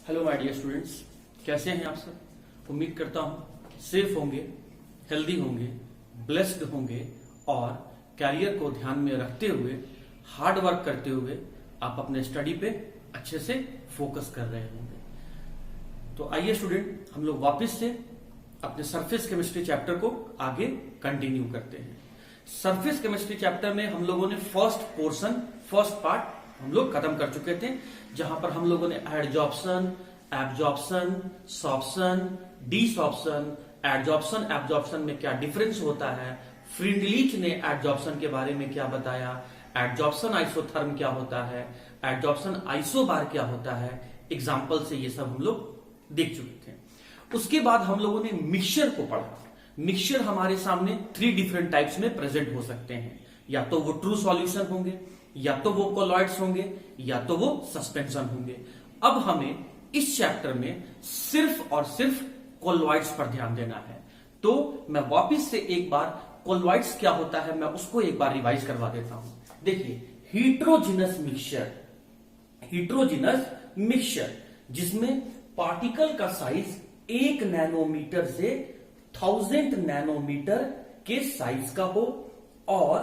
Hello my dear students, कैसे हैं आप सब। उम्मीद करता हूं सेफ होंगे, हेल्दी होंगे, ब्लेस्ड होंगे और कैरियर को ध्यान में रखते हुए हार्ड वर्क करते हुए आप अपने स्टडी पे अच्छे से फोकस कर रहे होंगे। तो आइए स्टूडेंट, हम लोग वापस से अपने सरफेस केमिस्ट्री चैप्टर को आगे कंटिन्यू करते हैं। सरफेस केमिस्ट्री चैप्टर में हम लोगों ने फर्स्ट पार्ट हम लोग खत्म कर चुके थे, जहां पर हम लोगों ने adsorption, absorption, sorption, desorption, adsorption absorption में क्या डिफरेंस होता है, फ्रिंडलीच ने एडजॉर्प्शन के बारे में क्या बताया, एडजॉर्प्शन आइसोथर्म क्या होता है, एडजॉर्प्शन आइसोबार क्या होता है, एग्जाम्पल से ये सब हम लोग देख चुके थे। उसके बाद हम लोगों ने मिक्सचर को पढ़ा। मिक्सचर हमारे सामने 3 डिफरेंट टाइप्स में प्रेजेंट हो सकते हैं, या तो वो ट्रू सॉल्यूशन होंगे, या तो वो कोलॉइड्स होंगे, या तो वो सस्पेंशन होंगे। अब हमें इस चैप्टर में सिर्फ और सिर्फ कोलॉइड्स पर ध्यान देना है। तो मैं वापस से एक बार कोलॉइड्स क्या होता है मैं उसको एक बार रिवाइज करवा देता हूं। देखिए, हीट्रोजिनस मिक्सचर जिसमें पार्टिकल का साइज 1 नैनोमीटर से 1000 नैनोमीटर के साइज का हो, और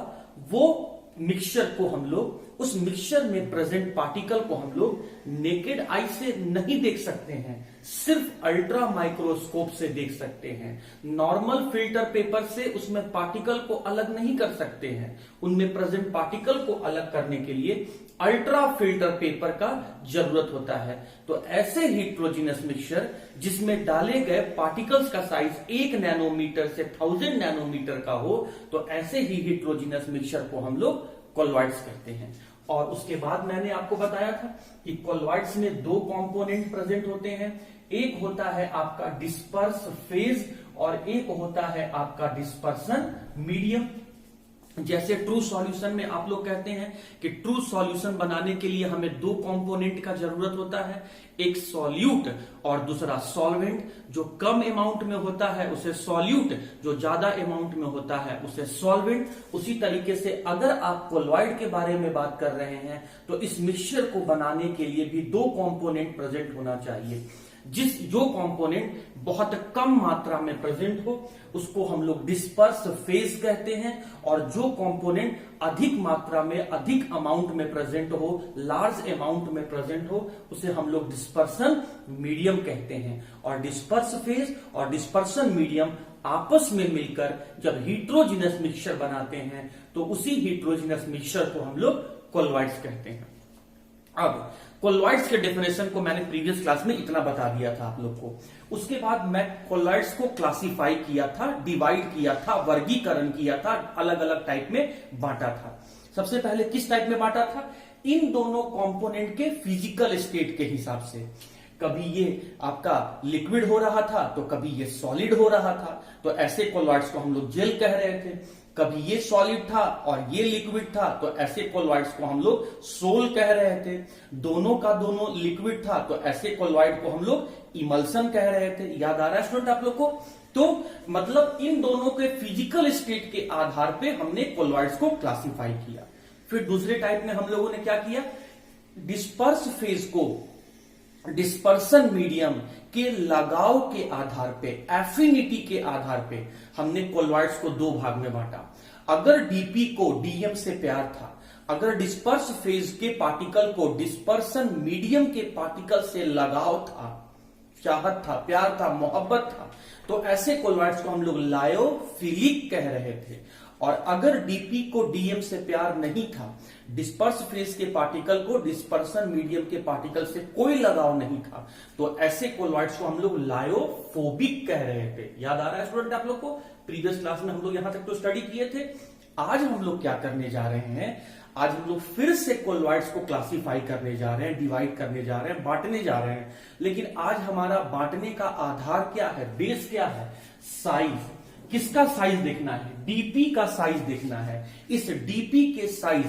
वो मिक्सचर को हम लोग, उस मिक्सचर में प्रेजेंट पार्टिकल को हम लोग नेकेड आई से नहीं देख सकते हैं, सिर्फ अल्ट्रा माइक्रोस्कोप से देख सकते हैं। नॉर्मल फिल्टर पेपर से उसमें पार्टिकल को अलग नहीं कर सकते हैं। उनमें प्रेजेंट पार्टिकल को अलग करने के लिए अल्ट्रा फिल्टर पेपर का जरूरत होता है। तो ऐसे हीट्रोजिनस मिक्सचर जिसमें डाले गए पार्टिकल्स का साइज 1 नैनोमीटर से 1000 नैनोमीटर का हो, तो ऐसे ही हीट्रोजिनस मिक्सचर को हम लोग कोलॉइड्स कहते हैं। और उसके बाद मैंने आपको बताया था कि कोलॉइड्स में 2 कंपोनेंट प्रेजेंट होते हैं। एक होता है आपका डिस्पर्स फेज और एक होता है आपका डिस्पर्सन मीडियम। जैसे ट्रू सॉल्यूशन में आप लोग कहते हैं कि ट्रू सॉल्यूशन बनाने के लिए हमें 2 कंपोनेंट का जरूरत होता है, एक सॉल्यूट और दूसरा सॉल्वेंट। जो कम अमाउंट में होता है उसे सॉल्यूट, जो ज्यादा अमाउंट में होता है उसे सॉल्वेंट। उसी तरीके से अगर आप कोलॉइड के बारे में बात कर रहे हैं तो इस मिक्सचर को बनाने के लिए भी 2 कंपोनेंट प्रेजेंट होना चाहिए। जो कंपोनेंट बहुत कम मात्रा में प्रेजेंट हो उसको हम लोग डिस्पर्स फेज कहते हैं, और जो कंपोनेंट अधिक मात्रा में, अधिक अमाउंट में प्रेजेंट हो, लार्ज अमाउंट में प्रेजेंट हो, उसे हम लोग डिस्पर्सन मीडियम कहते हैं। और डिस्पर्स फेज और डिस्पर्सन मीडियम आपस में मिलकर जब हीट्रोजिनस मिक्सचर बनाते हैं तो उसी हीट्रोजिनस मिक्सचर को हम लोग कोलॉइड्स कहते हैं। अब कोलॉइड्स के डेफिनेशन को मैंने प्रीवियस क्लास में इतना बता दिया था आप लोग को। उसके बाद मैं कोलॉइड्स को क्लासिफाई किया था, डिवाइड किया था, वर्गीकरण किया था, अलग अलग टाइप में बांटा था। सबसे पहले किस टाइप में बांटा था? इन दोनों कंपोनेंट के फिजिकल स्टेट के हिसाब से। कभी ये आपका लिक्विड हो रहा था तो कभी ये सॉलिड हो रहा था, तो ऐसे कोलॉइड्स को हम लोग जेल कह रहे थे। कभी ये सॉलिड था और ये लिक्विड था, तो ऐसे कोलॉइड्स को हम लोग सोल कह रहे थे। दोनों का दोनों लिक्विड था तो ऐसे कोलॉइड को हम लोग इमल्सन कह रहे थे। याद आ रहा है स्टूडेंट आप लोग को? तो मतलब इन दोनों के फिजिकल स्टेट के आधार पे हमने कोलॉइड्स को क्लासिफाई किया। फिर दूसरे टाइप में हम लोगों ने क्या किया? डिस्पर्स फेज को डिस्पर्सन मीडियम के लगाव के आधार पे, एफिनिटी के आधार पे हमने कोलॉइड्स को 2 भाग में बांटा। अगर डीपी को डीएम से प्यार था, अगर डिस्पर्स फेज के पार्टिकल को डिस्पर्सन मीडियम के पार्टिकल से लगाव था, चाहत था, प्यार था, मोहब्बत था, तो ऐसे कोलॉइड्स को हम लोग लायोफिलिक कह रहे थे। और अगर डीपी को डीएम से प्यार नहीं था, डिस्पर्स फेज के पार्टिकल को डिस्पर्सन मीडियम के पार्टिकल से कोई लगाव नहीं था, तो ऐसे कोलॉइड्स को हम लोग लायोफोबिक कह रहे थे। याद आ रहा है स्टूडेंट आप लोग को? प्रीवियस क्लास में हम लोग यहां तक तो स्टडी किए थे। आज हम लोग क्या करने जा रहे हैं? आज हम लोग फिर से कोलॉइड्स को क्लासिफाई करने जा रहे हैं, डिवाइड करने जा रहे हैं, बांटने जा रहे हैं। लेकिन आज हमारा बांटने का आधार क्या है, बेस क्या है? साइज। किसका साइज देखना है? डीपी का साइज देखना है। इस डीपी के साइज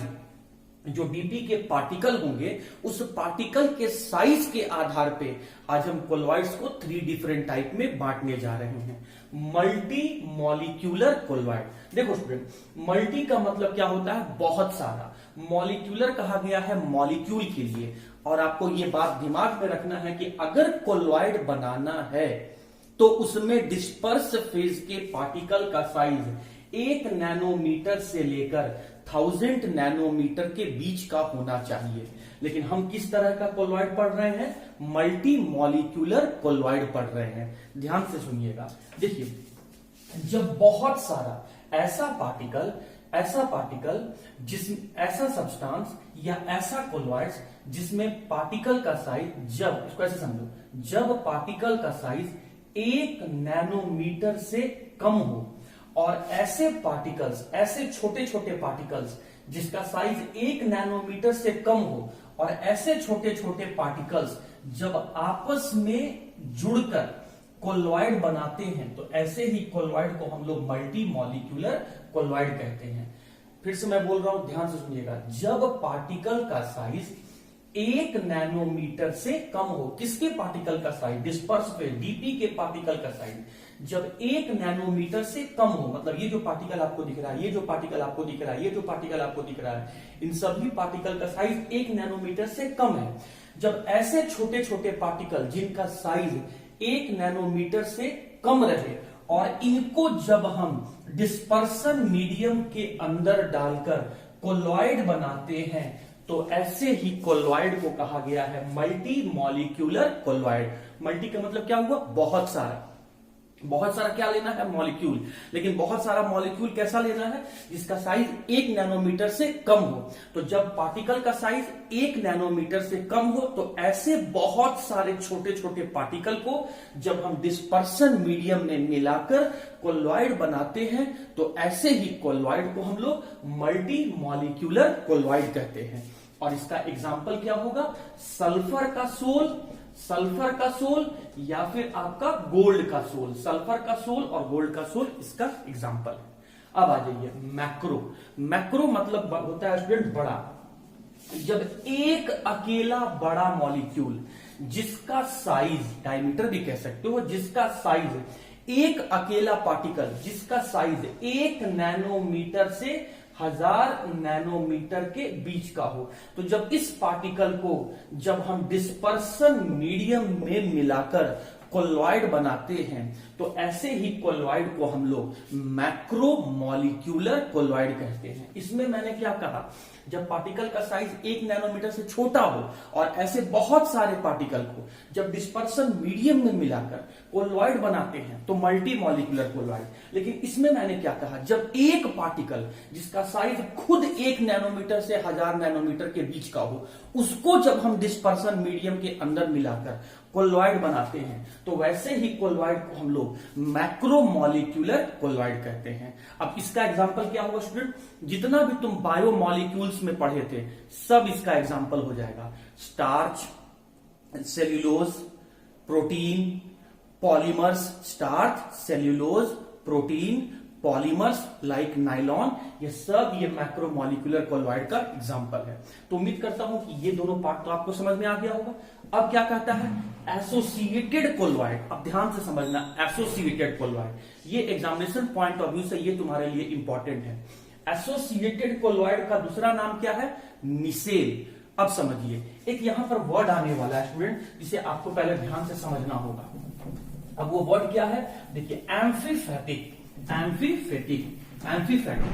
जो डीपी के पार्टिकल होंगे उस पार्टिकल के साइज के आधार पे आज हम कोलॉइड्स को 3 डिफरेंट टाइप में बांटने जा रहे हैं। Multi molecular colloid. देखो स्टूडेंट, मल्टी का मतलब क्या होता है? बहुत सारा। मॉलिक्यूलर कहा गया है मॉलिक्यूल के लिए। और आपको ये बात दिमाग में रखना है कि अगर कोलॉइड बनाना है तो उसमें डिस्पर्स फेज के पार्टिकल का साइज 1 नैनोमीटर से लेकर 1000 नैनोमीटर के बीच का होना चाहिए। लेकिन हम किस तरह का कोलॉइड पढ़ रहे हैं? मल्टी मॉलिक्यूलर कोलॉइड पढ़ रहे हैं। ध्यान से सुनिएगा। देखिए, जब बहुत सारा ऐसा पार्टिकल ऐसा सब्सटेंस या ऐसा कोलॉइड जिसमें पार्टिकल का साइज, जब इसको ऐसे समझो, जब पार्टिकल का साइज 1 नैनोमीटर से कम हो और ऐसे पार्टिकल्स, ऐसे छोटे छोटे पार्टिकल्स जिसका साइज 1 नैनोमीटर से कम हो और ऐसे छोटे छोटे पार्टिकल्स जब आपस में जुड़कर कोलॉइड बनाते हैं तो ऐसे ही कोलॉइड को हम लोग मल्टी मॉलिक्यूलर कोलॉइड कहते हैं। फिर से मैं बोल रहा हूं, ध्यान से सुनिएगा। जब पार्टिकल का साइज 1 नैनोमीटर से कम हो, किसके पार्टिकल का साइज? डिस्पर्स पे डीपी के पार्टिकल का साइज जब 1 नैनोमीटर से कम हो, मतलब ये जो पार्टिकल आपको दिख रहा है, ये जो पार्टिकल आपको दिख रहा है, ये जो पार्टिकल आपको दिख रहा है, इन सभी पार्टिकल का साइज 1 नैनोमीटर से कम है। जब ऐसे छोटे छोटे पार्टिकल जिनका साइज 1 नैनोमीटर से कम रहे और इनको जब हम डिस्पर्सन मीडियम के अंदर डालकर कोलॉइड बनाते हैं तो ऐसे ही कोलॉइड को कहा गया है मल्टी मॉलिक्यूलर कोलॉइड। मल्टी का मतलब क्या हुआ? बहुत सारा। बहुत सारा क्या लेना है? मॉलिक्यूल। लेकिन बहुत सारा मॉलिक्यूल कैसा लेना है? जिसका साइज 1 नैनोमीटर से कम हो। तो जब पार्टिकल का साइज 1 नैनोमीटर से कम हो तो ऐसे बहुत सारे छोटे छोटे पार्टिकल को जब हम डिस्पर्सन मीडियम में मिलाकर कोलॉइड बनाते हैं तो ऐसे ही कोलॉइड को हम लोग मल्टी मॉलिक्यूलर कोलॉइड कहते हैं। और इसका एग्जाम्पल क्या होगा? सल्फर का सोल या फिर आपका गोल्ड का सोल। सल्फर का सोल और गोल्ड का सोल इसका एग्जाम्पल है। अब आ जाइए मैक्रो। मैक्रो मतलब होता है स्टूडेंट बड़ा। जब एक अकेला बड़ा मॉलिक्यूल जिसका साइज, डायमीटर भी कह सकते हो, जिसका साइज एक अकेला पार्टिकल जिसका साइज 1 नैनोमीटर से 1000 नैनोमीटर के बीच का हो, तो जब इस पार्टिकल को जब हम डिस्पर्सन मीडियम में मिलाकर कोलॉइड बनाते हैं तो ऐसे ही कोलॉइड को हम लोग मैक्रो मॉलिक्यूलर कोलॉइड कहते हैं। इसमें मैंने क्या कहा? जब पार्टिकल का साइज 1 नैनोमीटर से छोटा हो और ऐसे बहुत सारे पार्टिकल को जब डिस्पर्सन मीडियम में मिलाकर कोलॉइड बनाते हैं तो मल्टी मॉलिक्यूलर कोलॉइड। लेकिन इसमें मैंने क्या कहा? जब एक पार्टिकल जिसका साइज खुद 1 नैनोमीटर से 1000 नैनोमीटर के बीच का हो, उसको जब हम डिस्पर्सन मीडियम के अंदर मिलाकर कोलॉइड बनाते हैं तो वैसे ही कोलॉइड को हम लोग मैक्रो मॉलिक्यूलर कोलॉइड कहते हैं। अब इसका एग्जांपल क्या होगा स्टूडेंट? जितना भी तुम बायो मॉलिक्यूल्स में पढ़े थे सब इसका एग्जांपल हो जाएगा। Starch, cellulose, protein, polymers. Starch, cellulose, protein, polymers like nylon, ये सब ये मैक्रोमोलिक्यूलर कोलॉइड का एग्जांपल है। तो उम्मीद करता हूं कि ये दोनों पार्ट तो आपको समझ में आ गया होगा। अब क्या कहता है? Associated colloid. अब ध्यान से समझना, एसोसिएटेड कोलॉइड ये एग्जामिनेशन पॉइंट ऑफ व्यू से ये तुम्हारे लिए इंपॉर्टेंट है। एसोसिएटेड कोलॉइड का दूसरा नाम क्या है? मिसेल। अब समझिए, एक यहां पर वर्ड आने वाला है स्टूडेंट जिसे आपको पहले ध्यान से समझना होगा। अब वो वर्ड क्या है? देखिए, एम्फीफैटिक। एम्फीफैटिक, एम्फीफैटिक,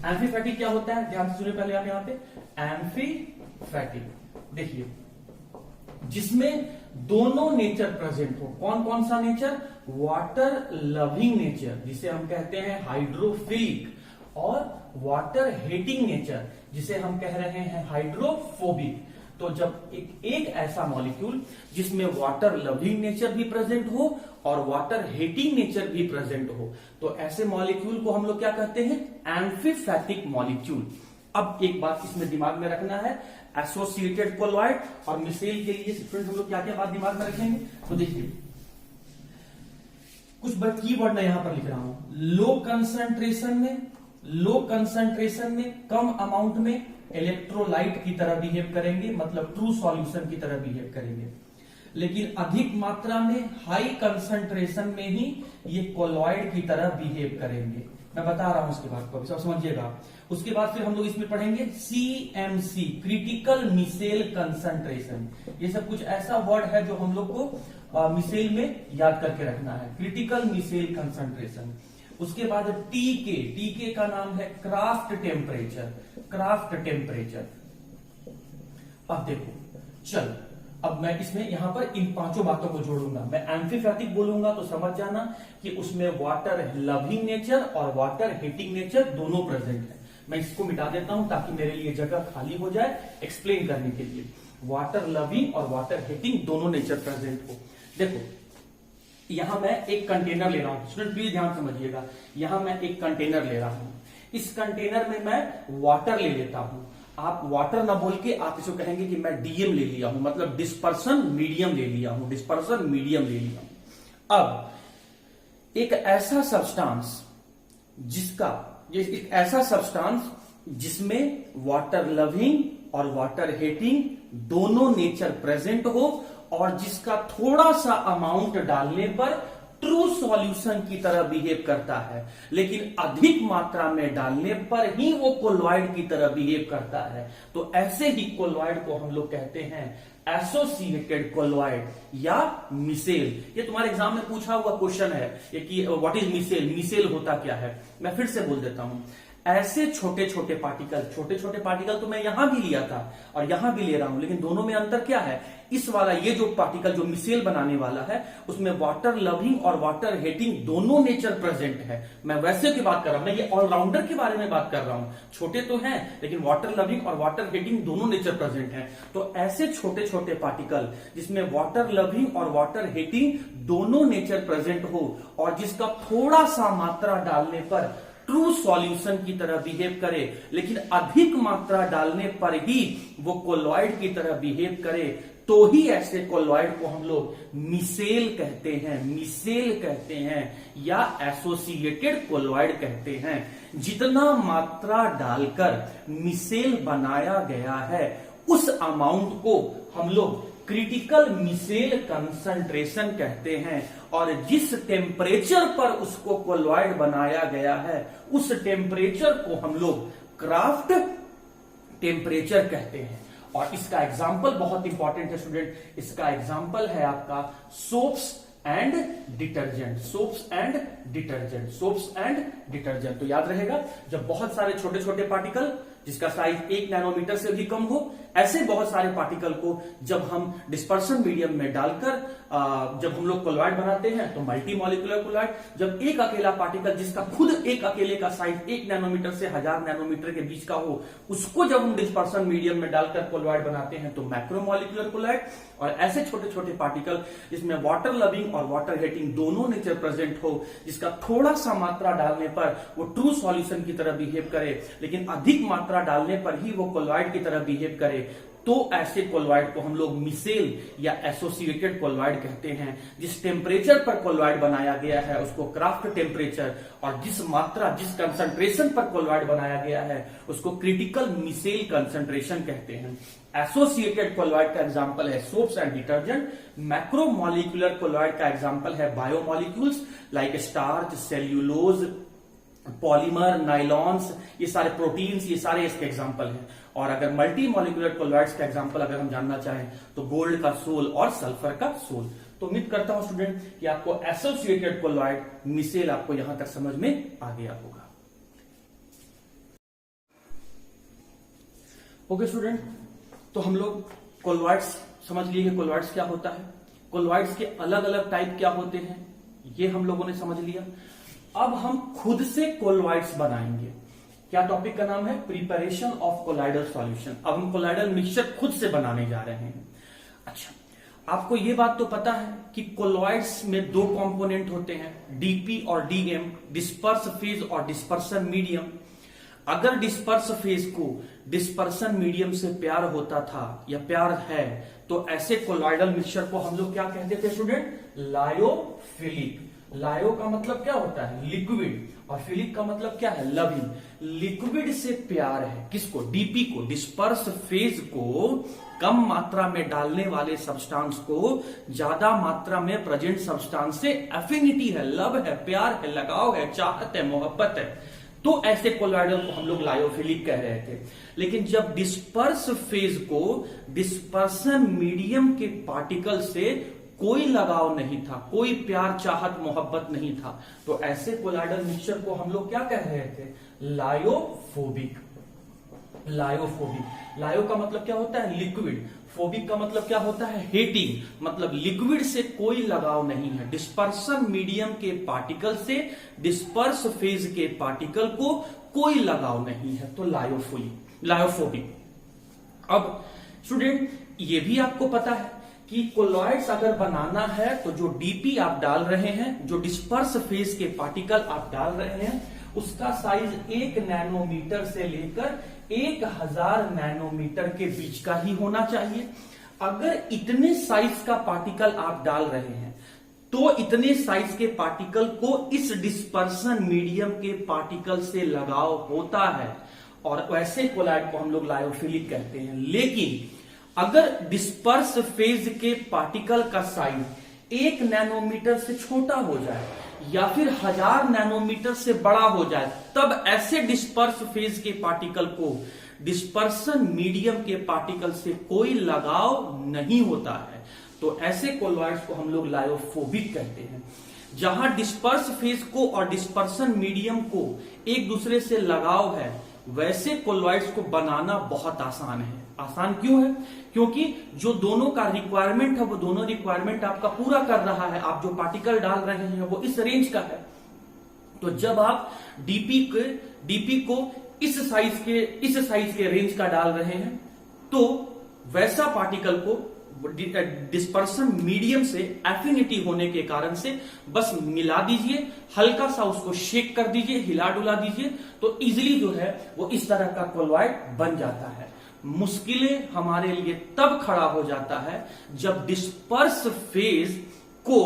एम्फीफैटिक क्या होता है? ध्यान से सुनिए पहले आप यहां पे। एम्फीफैटिक देखिए, जिसमें दोनों नेचर प्रेजेंट हो। कौन कौन सा नेचर? वाटर लविंग नेचर जिसे हम कहते हैं हाइड्रोफिलिक, और वाटर हेटिंग नेचर जिसे हम कह रहे हैं हाइड्रोफोबिक। तो जब एक ऐसा मॉलिक्यूल जिसमें वाटर लविंग नेचर भी प्रेजेंट हो और वाटर हेटिंग नेचर भी प्रेजेंट हो तो ऐसे मॉलिक्यूल को हम लोग क्या कहते हैं? एम्फीफैटिक मॉलिक्यूल। अब एक बात इसमें दिमाग में रखना है, एसोसिएटेड कोलॉइड और मिसेल के लिए स्टूडेंट हम लोग क्या क्या बात दिमाग में रखेंगे? तो देखिए, कुछ कीवर्ड मैं यहां पर लिख रहा हूं। लो कंसंट्रेशन में, कम अमाउंट में इलेक्ट्रोलाइट की तरह बिहेव करेंगे, मतलब ट्रू सॉल्यूशन की तरह बिहेव करेंगे। लेकिन अधिक मात्रा में, हाई कंसंट्रेशन में ही ये कोलॉइड की तरह बिहेव करेंगे। मैं बता रहा हूं उसके बाद को, सब समझिएगा। उसके बाद फिर हम लोग इसमें पढ़ेंगे CMC, क्रिटिकल मिसेल कंसंट्रेशन। ये सब कुछ ऐसा वर्ड है जो हम लोग को मिसेल में याद करके रखना है, क्रिटिकल मिसेल कंसंट्रेशन। उसके बाद टीके का नाम है क्राफ्ट टेम्परेचर, क्राफ्ट टेम्परेचर। अब देखो, चल अब मैं इसमें यहां पर इन पांचों बातों को जोड़ूंगा। मैं एम्फीपैथिक बोलूंगा तो समझ जाना कि उसमें वाटर लविंग नेचर और वाटर हीटिंग नेचर दोनों प्रेजेंट है। मैं इसको मिटा देता हूं ताकि मेरे लिए जगह खाली हो जाए एक्सप्लेन करने के लिए। वाटर लविंग और वाटर हीटिंग दोनों नेचर प्रेजेंट हो। देखो, यहां मैं एक कंटेनर ले रहा हूं, स्टूडेंट प्लीज ध्यान समझिएगा। यहां मैं एक कंटेनर ले रहा हूं, इस कंटेनर में मैं वाटर ले लेता हूं। आप वाटर ना बोल के आप इसको कहेंगे कि मैं डीएम ले लिया हूं, मतलब डिस्पर्सन मीडियम ले लिया हूं, डिस्पर्सन मीडियम ले लिया हूं। अब एक ऐसा सब्सटेंस जिसमें वाटर लविंग और वाटर हीटिंग दोनों नेचर प्रेजेंट हो और जिसका थोड़ा सा अमाउंट डालने पर ट्रू सॉल्यूशन की तरह बिहेव करता है, लेकिन अधिक मात्रा में डालने पर ही वो कोलॉइड की तरह बिहेव करता है। तो ऐसे ही कोलॉइड को हम लोग कहते हैं एसोसिएटेड कोलॉइड या मिसेल। ये तुम्हारे एग्जाम में पूछा हुआ क्वेश्चन है ये कि व्हाट इज मिसेल, मिसेल होता क्या है। मैं फिर से बोल देता हूं, ऐसे छोटे छोटे पार्टिकल तो मैं यहां भी लिया था और यहां भी ले रहा हूं, लेकिन दोनों में अंतर क्या है। इस वाला ये जो पार्टिकल जो मिसेल बनाने वाला है उसमें वाटर लविंग और वाटर हीटिंग दोनों नेचर प्रेजेंट है। मैं वैसे की बात कर रहा हूं, मैं ये ऑलराउंडर के बारे में बात कर रहा हूं। छोटे तो हैं लेकिन वाटर लविंग और वाटर हीटिंग दोनों नेचर प्रेजेंट है। तो ऐसे छोटे छोटे पार्टिकल जिसमें वाटर लविंग और वाटर हीटिंग दोनों नेचर प्रेजेंट हो और जिसका थोड़ा सा मात्रा डालने पर ट्रू सॉल्यूशन की तरह बिहेव करे, लेकिन अधिक मात्रा डालने पर ही वो कोलॉइड की तरह बिहेव करे, तो ही ऐसे कोलॉइड को हम लोग मिसेल कहते हैं, या एसोसिएटेड कोलॉइड कहते हैं। जितना मात्रा डालकर मिसेल बनाया गया है उस अमाउंट को हम लोग क्रिटिकल मिसेल कंसंट्रेशन कहते हैं, और जिस टेम्परेचर पर उसको कोलॉइड बनाया गया है उस टेम्परेचर को हम लोग क्राफ्ट टेम्परेचर कहते हैं। और इसका एग्जाम्पल बहुत इंपॉर्टेंट है स्टूडेंट, इसका एग्जाम्पल है आपका soaps and detergent, soaps and detergent. तो याद रहेगा, जब बहुत सारे छोटे छोटे पार्टिकल जिसका साइज 1 नैनोमीटर से भी कम हो, ऐसे बहुत सारे पार्टिकल को जब हम डिस्पर्सन मीडियम में डालकर जब हम लोग कोलॉइड बनाते हैं तो मल्टी मॉलिक्यूलर कोलॉइड। जब एक अकेला पार्टिकल जिसका खुद एक अकेले का साइज 1 नैनोमीटर से 1000 नैनोमीटर के बीच का हो, उसको जब हम डिस्पर्सन मीडियम में डालकर कोलॉइड बनाते हैं तो मैक्रोमोलिकुलर कोलॉइड। और ऐसे छोटे छोटे पार्टिकल जिसमें वाटर लविंग और वाटर हीटिंग दोनों नेचर प्रेजेंट हो, जिसका थोड़ा सा मात्रा डालने पर वो ट्रू सॉल्यूशन की तरह बिहेव करे, लेकिन अधिक मात्रा डालने पर ही वो कोलॉइड की तरह बिहेव करे, तो ऐसे कोलॉइड को हम लोग मिसेल या एसोसिएटेड कोलॉइड कहते हैं। जिस टेम्परेचर पर कोलॉइड बनाया गया है उसको क्राफ्ट टेम्परेचर, और जिस कंसंट्रेशन पर कोलॉइड बनाया गया है उसको क्रिटिकल मिसेल कंसंट्रेशन कहते हैं। एसोसिएटेड कोलॉइड का एग्जांपल है soaps and detergent. Macromolecular colloid का एग्जांपल है biomolecules like starch, cellulose, polymer, nylons, ये सारे प्रोटीन्स, ये सारे इसके एग्जांपल हैं। और अगर मल्टी मॉलिक्यूलर कोलॉइड्स का एग्जांपल अगर हम जानना चाहें तो गोल्ड का सोल और सल्फर का सोल। तो उम्मीद करता हूं स्टूडेंट कि आपको एसोसिएटेड कोलॉइड, मिसेल आपको यहां तक समझ में आ गया होगा। ओके स्टूडेंट, तो हम लोग कोलॉइड्स समझ लिए कि कोलॉइड्स क्या होता है, कोलॉइड्स के अलग अलग टाइप क्या होते हैं, ये हम लोगों ने समझ लिया। अब हम खुद से कोलॉइड्स बनाएंगे। क्या टॉपिक का नाम है? Preparation of colloidal solution. अब हम कोलाइडल मिक्सचर खुद से बनाने जा रहे हैं। अच्छा, आपको यह बात तो पता है कि कोलॉइड्स में दो कंपोनेंट होते हैं, डीपी और डीएम, डिस्पर्स फेज और डिस्पर्सन मीडियम। अगर डिस्पर्स फेज को डिस्पर्सन मीडियम से प्यार होता था या प्यार है तो ऐसे कोलॉइडल मिक्सचर को हम लोग क्या कहते थे स्टूडेंट? लायोफिलिक। लायो का मतलब क्या होता है? लिक्विड। और फिलिक का मतलब क्या है? लविंग। लिक्विड से प्यार है किसको? डीपी को, डिस्पर्स फेज को कम मात्रा में डालने वाले सब्सटेंस को ज्यादा मात्रा में प्रेजेंट सब्सटेंस से एफिनिटी है, लव है, प्यार है, लगाव है, चाहत है, मोहब्बत है, तो ऐसे कोलॉइडल को हम लोग लायोफिलिक कह रहे थे। लेकिन जब डिस्पर्स फेज को डिस्पर्सन मीडियम के पार्टिकल से कोई लगाव नहीं था, कोई प्यार चाहत मोहब्बत नहीं था, तो ऐसे कोलॉइडल मिक्सचर को हम लोग क्या कह रहे थे? लायोफोबिक। लायोफोबिक। लायो का मतलब क्या होता है? लिक्विड। फोबिक का मतलब क्या होता है? हेटिंग। मतलब लिक्विड से कोई लगाव नहीं है, डिस्पर्सन मीडियम के पार्टिकल से डिस्पर्स फेज के पार्टिकल को कोई लगाव नहीं है, तो लायोफोबिक। अब स्टूडेंट ये भी आपको पता है कि कोलॉइड्स अगर बनाना है तो जो डीपी आप डाल रहे हैं, जो डिस्पर्स फेज के पार्टिकल आप डाल रहे हैं, उसका साइज 1 नैनोमीटर से लेकर 1000 नैनोमीटर के बीच का ही होना चाहिए। अगर इतने साइज का पार्टिकल आप डाल रहे हैं तो इतने साइज के पार्टिकल को इस डिस्पर्सन मीडियम के पार्टिकल से लगाव होता है, और वैसे कोलॉइड को हम लोग लायोफिलिक कहते हैं। लेकिन अगर डिस्पर्स फेज के पार्टिकल का साइज 1 नैनोमीटर से छोटा हो जाए या फिर 1000 नैनोमीटर से बड़ा हो जाए, तब ऐसे डिस्पर्स फेज के पार्टिकल को डिस्पर्सन मीडियम के पार्टिकल से कोई लगाव नहीं होता है, तो ऐसे कोलॉइड्स को हम लोग लायोफोबिक कहते हैं। जहां डिस्पर्स फेज को और डिस्पर्सन मीडियम को एक दूसरे से लगाव है, वैसे कोलॉइड्स को बनाना बहुत आसान है। आसान क्यों है? क्योंकि जो दोनों का रिक्वायरमेंट है वो दोनों रिक्वायरमेंट आपका पूरा कर रहा है। आप जो पार्टिकल डाल रहे हैं वो इस रेंज का है, तो जब आप डीपी को इस साइज के रेंज का डाल रहे हैं, तो वैसा पार्टिकल को डिस्पर्सन मीडियम से एफिनिटी होने के कारण से बस मिला दीजिए, हल्का सा उसको शेक कर दीजिए, हिला डुला दीजिए, तो इजिली जो है वो इस तरह का कोलॉइड बन जाता है। मुश्किलें हमारे लिए तब खड़ा हो जाता है जब डिस्पर्स फेज को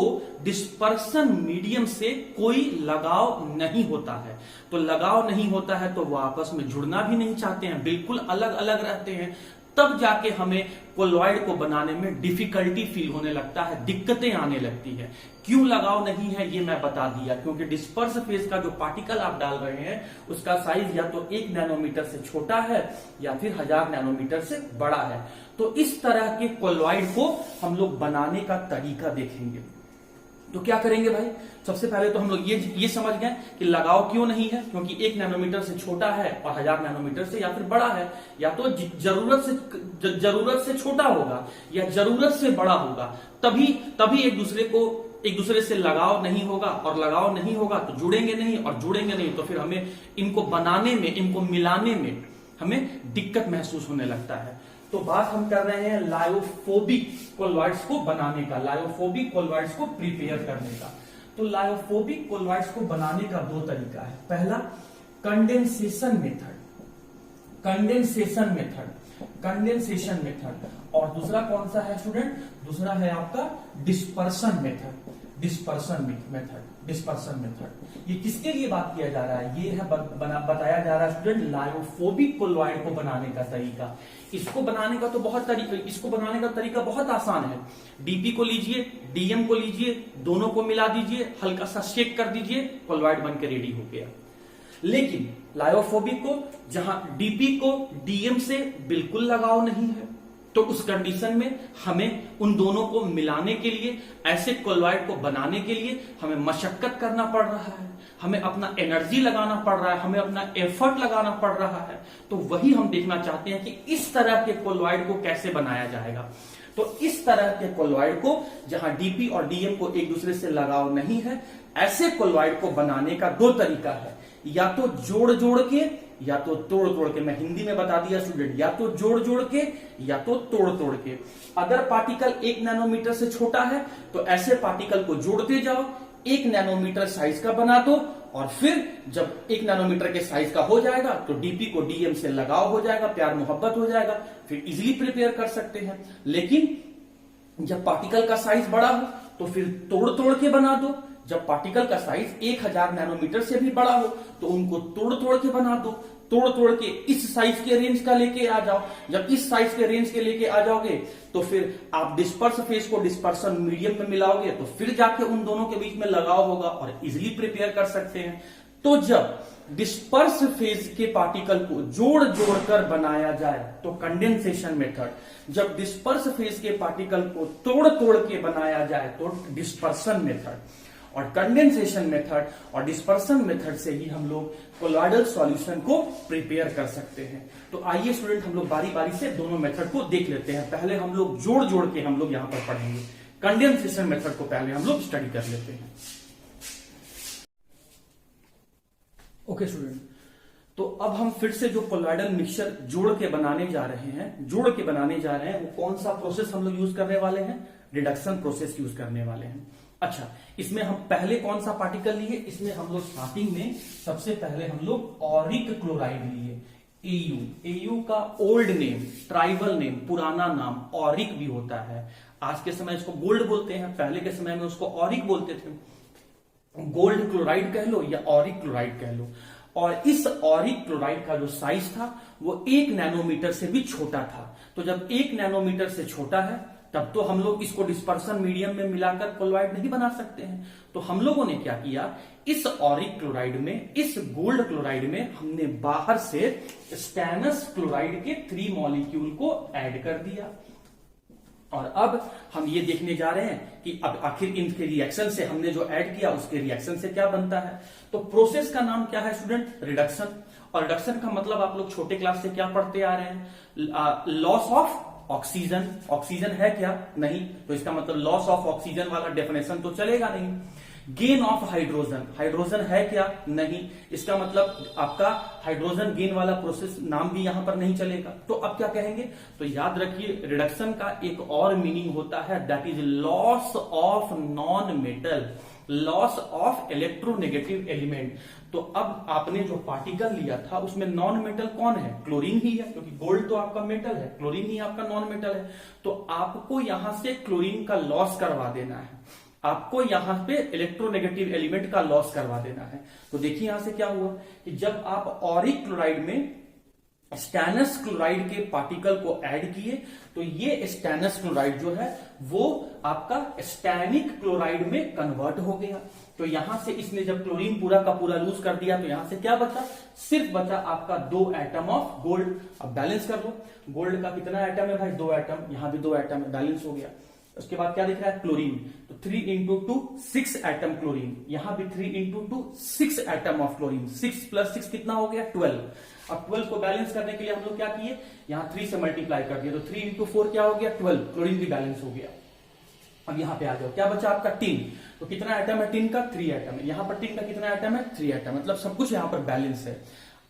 डिस्पर्सन मीडियम से कोई लगाव नहीं होता है। तो लगाव नहीं होता है तो वो आपस में जुड़ना भी नहीं चाहते हैं, बिल्कुल अलग अलग रहते हैं, तब जाके हमें कोलॉइड को बनाने में डिफिकल्टी फील होने लगता है, दिक्कतें आने लगती है। क्यों लगाव नहीं है ये मैं बता दिया, क्योंकि डिस्पर्स फेज का जो पार्टिकल आप डाल रहे हैं उसका साइज या तो 1 नैनोमीटर से छोटा है या फिर 1000 नैनोमीटर से बड़ा है। तो इस तरह के कोलॉइड को हम लोग बनाने का तरीका देखेंगे। तो क्या करेंगे भाई? सबसे पहले तो हम लोग ये समझ गए कि लगाव क्यों नहीं है, क्योंकि 1 नैनोमीटर से छोटा है और 1000 नैनोमीटर से या फिर बड़ा है, या तो जरूरत से छोटा होगा या जरूरत से बड़ा होगा, तभी एक दूसरे से लगाव नहीं होगा, और लगाव नहीं होगा तो जुड़ेंगे नहीं, और जुड़ेंगे नहीं तो फिर हमें इनको बनाने में, इनको मिलाने में हमें दिक्कत महसूस होने लगता है। तो बात हम कर रहे हैं लायोफोबिक कोलॉइड्स को बनाने का, लायोफोबिक कोलॉइड्स को प्रिपेयर करने का। तो लायोफोबिक कोलॉइड्स को बनाने का 2 तरीका है। पहला कंडेंसेशन मेथड, और दूसरा कौन सा है स्टूडेंट? दूसरा है आपका डिस्पर्सन मेथड। ये किसके लिए बात किया जा रहा है? ये है बताया जा रहा है स्टूडेंट लायोफोबिक कोलॉइड को बनाने का तरीका। इसको बनाने का तरीका बहुत आसान है। डीपी को लीजिए, डीएम को लीजिए, दोनों को मिला दीजिए, हल्का सा शेक कर दीजिए, कोलॉइड बन के रेडी हो गया। लेकिन लायोफोबिक को, जहां डीपी को डीएम से बिल्कुल लगाव नहीं है, तो उस कंडीशन में हमें उन दोनों को मिलाने के लिए, ऐसे कोलॉइड को बनाने के लिए हमें मशक्कत करना पड़ रहा है, हमें अपना एनर्जी लगाना पड़ रहा है, हमें अपना एफर्ट लगाना पड़ रहा है। तो वही हम देखना चाहते हैं कि इस तरह के कोलॉइड को कैसे बनाया जाएगा। तो इस तरह के कोलॉइड को, जहां डीपी और डीएम को एक दूसरे से लगाव नहीं है, ऐसे कोलॉइड को बनाने का 2 तरीका है। या तो जोड़ के या तो तोड़ के। मैं हिंदी में बता दिया स्टूडेंट, या तो जोड़ के या तो तोड़ के। अगर पार्टिकल 1 नैनोमीटर से छोटा है तो ऐसे पार्टिकल को जोड़ते जाओ, 1 नैनोमीटर साइज का बना दो, और फिर जब 1 नैनोमीटर के साइज का हो जाएगा तो डीपी को डीएम से लगाव हो जाएगा, प्यार मोहब्बत हो जाएगा, फिर इजीली प्रिपेयर कर सकते हैं। लेकिन जब पार्टिकल का साइज बड़ा हो तो फिर तोड़ के बना दो, जब पार्टिकल का साइज 1000 नैनोमीटर से भी बड़ा हो तो उनको तोड़ तोड़ के बना दो, तोड़ तोड़ के इस साइज के रेंज का लेके आ जाओ। जब इस साइज के रेंज के लेके आ जाओगे तो फिर आप डिस्पर्स फेज को डिस्पर्सन मीडियम में मिलाओगे तो फिर जाके उन दोनों के बीच में लगाव होगा और इजिली प्रिपेयर कर सकते हैं। तो जब डिस्पर्स फेज के पार्टिकल को जोड़ जोड़ कर बनाया जाए तो कंडेंसेशन मेथड, जब डिस्पर्स फेज के पार्टिकल को तोड़ तोड़ के बनाया जाए तो डिस्पर्सन मेथड, और कंडेंसेशन मेथड और डिस्पर्सन मेथड से ही हम लोग कोलॉइडल सॉल्यूशन को प्रिपेयर कर सकते हैं। तो आइए स्टूडेंट हम लोग बारी बारी से दोनों मेथड को देख लेते हैं। पहले हम लोग जोड़ जोड़ के हम लोग यहां पर पढ़ेंगे। कंडेंसेशन मेथड को पहले हम लोग स्टडी कर लेते हैं। ओके स्टूडेंट, तो अब हम फिर से जो कोलॉइडल मिक्सचर जोड़ के बनाने जा रहे हैं वो कौन सा प्रोसेस हम लोग यूज करने वाले हैं? रिडक्शन प्रोसेस यूज करने वाले हैं। अच्छा, इसमें हम पहले कौन सा पार्टिकल लिए? इसमें हम लोग स्टार्टिंग में सबसे पहले हम लोग ऑरिक क्लोराइड लिए, एयू का ओल्ड नेम, ट्राइबल नेम, पुराना नाम ऑरिक भी होता है। आज के समय इसको गोल्ड बोलते हैं, पहले के समय में उसको ऑरिक बोलते थे। गोल्ड क्लोराइड कह लो या ऑरिक क्लोराइड कह लो। और इस ऑरिक क्लोराइड का जो साइज था वो 1 नैनोमीटर से भी छोटा था। तो जब 1 नैनोमीटर से छोटा है तब तो हम लोग इसको डिस्पर्सन मीडियम में मिलाकर कोलॉइड नहीं बना सकते हैं। तो हम लोगों ने क्या किया, इस ऑरिक क्लोराइड में, इस गोल्ड क्लोराइड में हमने बाहर से स्टेनस क्लोराइड के 3 मॉलिक्यूल को ऐड कर दिया। और अब हम ये देखने जा रहे हैं कि अब आखिर इनके रिएक्शन से हमने जो ऐड किया उसके रिएक्शन से क्या बनता है। तो प्रोसेस का नाम क्या है स्टूडेंट? रिडक्शन। और रिडक्शन का मतलब आप लोग छोटे क्लास से क्या पढ़ते आ रहे हैं? Loss of oxygen. ऑक्सीजन है क्या? नहीं, तो इसका मतलब लॉस ऑफ ऑक्सीजन वाला डेफिनेशन तो चलेगा नहीं। गेन ऑफ हाइड्रोजन, हाइड्रोजन है क्या? नहीं, इसका मतलब आपका हाइड्रोजन गेन वाला प्रोसेस नाम भी यहां पर नहीं चलेगा। तो अब क्या कहेंगे? तो याद रखिए रिडक्शन का एक और मीनिंग होता है, that is loss of non metal, loss of electronegative element. तो अब आपने जो पार्टिकल लिया था उसमें नॉन मेटल कौन है? क्लोरीन ही है, क्योंकि गोल्ड तो आपका मेटल है, क्लोरीन ही आपका नॉन मेटल है। तो आपको यहां से क्लोरीन का लॉस करवा देना है, आपको यहां पे इलेक्ट्रोनेगेटिव एलिमेंट का लॉस करवा देना है। तो देखिए यहां से क्या हुआ कि जब आप ऑरिक क्लोराइड में स्टेनस क्लोराइड के पार्टिकल को ऐड किए तो ये स्टेनस क्लोराइड जो है वो आपका स्टैनिक क्लोराइड में कन्वर्ट हो गया। तो यहां से इसने जब क्लोरीन पूरा का पूरा लूज कर दिया तो यहां से क्या बचा? सिर्फ बचा आपका 2 एटम ऑफ गोल्ड। अब बैलेंस कर लो, गोल्ड का कितना एटम है भाई? 2 एटम, यहां भी 2 एटम है, बैलेंस हो गया। उसके बाद क्या दिख रहा है? क्लोरीन। तो 3 इंटू 2 6 एटम क्लोरीन, यहां भी 3 into 2 6 atom of chlorine. 6 plus 6 कितना हो गया? 12। अब 12 को बैलेंस करने के लिए हम लोग क्या किए? यहां 3 से मल्टीप्लाई कर दिया, तो 3 इंटू 4 क्या हो गया? 12। क्लोरीन भी बैलेंस हो गया। अब यहां पे आ जाओ, क्या बचा आपका? टिन। तो कितना एटम है टिन का? 3 एटम है। यहां पर टिन का कितना एटम है? 3 एटम। मतलब सब कुछ यहां पर बैलेंस है।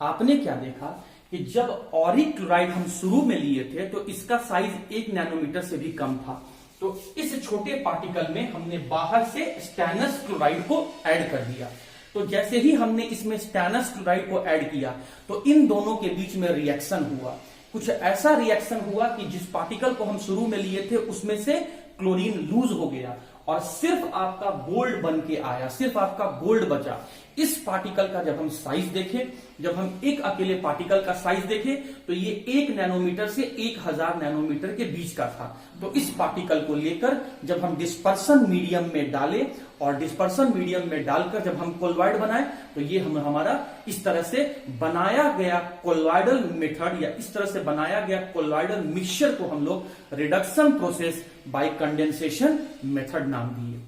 आपने क्या देखा कि जब ऑरिक क्लोराइड हम शुरू में लिए थे तो इसका साइज 1 नैनोमीटर से भी कम था। तो इस छोटे पार्टिकल में हमने बाहर से स्टेनस क्लोराइड को ऐड कर दिया। तो जैसे ही हमने इसमें स्टेनस क्लोराइड को ऐड किया तो इन दोनों के बीच में रिएक्शन हुआ। कुछ ऐसा रिएक्शन हुआ कि जिस पार्टिकल को हम शुरू में लिए थे उसमें से क्लोरीन लूज हो गया और सिर्फ आपका गोल्ड बन के आया, सिर्फ आपका गोल्ड बचा। इस पार्टिकल का जब हम साइज देखें, जब हम एक अकेले पार्टिकल का साइज देखें तो ये 1 नैनोमीटर से 1000 नैनोमीटर के बीच का था। तो इस पार्टिकल को लेकर जब हम डिस्पर्सन मीडियम में डालें और डिस्पर्सन मीडियम में डालकर जब हम कोलॉइड बनाए तो ये हमारा इस तरह से बनाया गया कोलॉइडल मेथड या इस तरह से बनाया गया कोलॉइडल मिक्सचर को हम लोग reduction process by condensation method नाम दिए।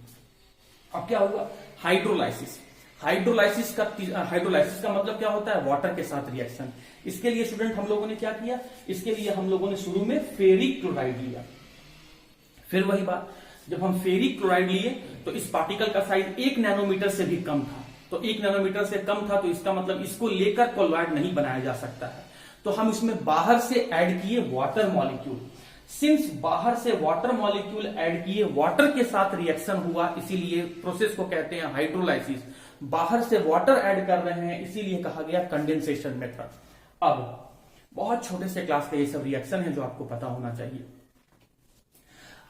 अब क्या होगा? हाइड्रोलाइसिस। हाइड्रोलाइसिस का मतलब क्या होता है? वाटर के साथ रिएक्शन। इसके लिए स्टूडेंट हम लोगों ने क्या किया? इसके लिए हम लोगों ने शुरू में फेरिक क्लोराइड लिया। फिर वही बात, जब हम फेरिक क्लोराइड लिए तो इस पार्टिकल का साइज 1 नैनोमीटर से भी कम था। तो 1 नैनोमीटर से कम था तो इसका मतलब इसको लेकर कोलॉइड नहीं बनाया जा सकता है। तो हम इसमें बाहर से ऐड किए वाटर मॉलिक्यूल। सिंस बाहर से वाटर मॉलिक्यूल ऐड किए, वाटर के साथ रिएक्शन हुआ, इसीलिए प्रोसेस को कहते हैं हाइड्रोलाइसिस। बाहर से वाटर ऐड कर रहे हैं इसीलिए कहा गया कंडेंसेशन मेथड। अब बहुत छोटे से क्लास के ये सब रिएक्शन है जो आपको पता होना चाहिए।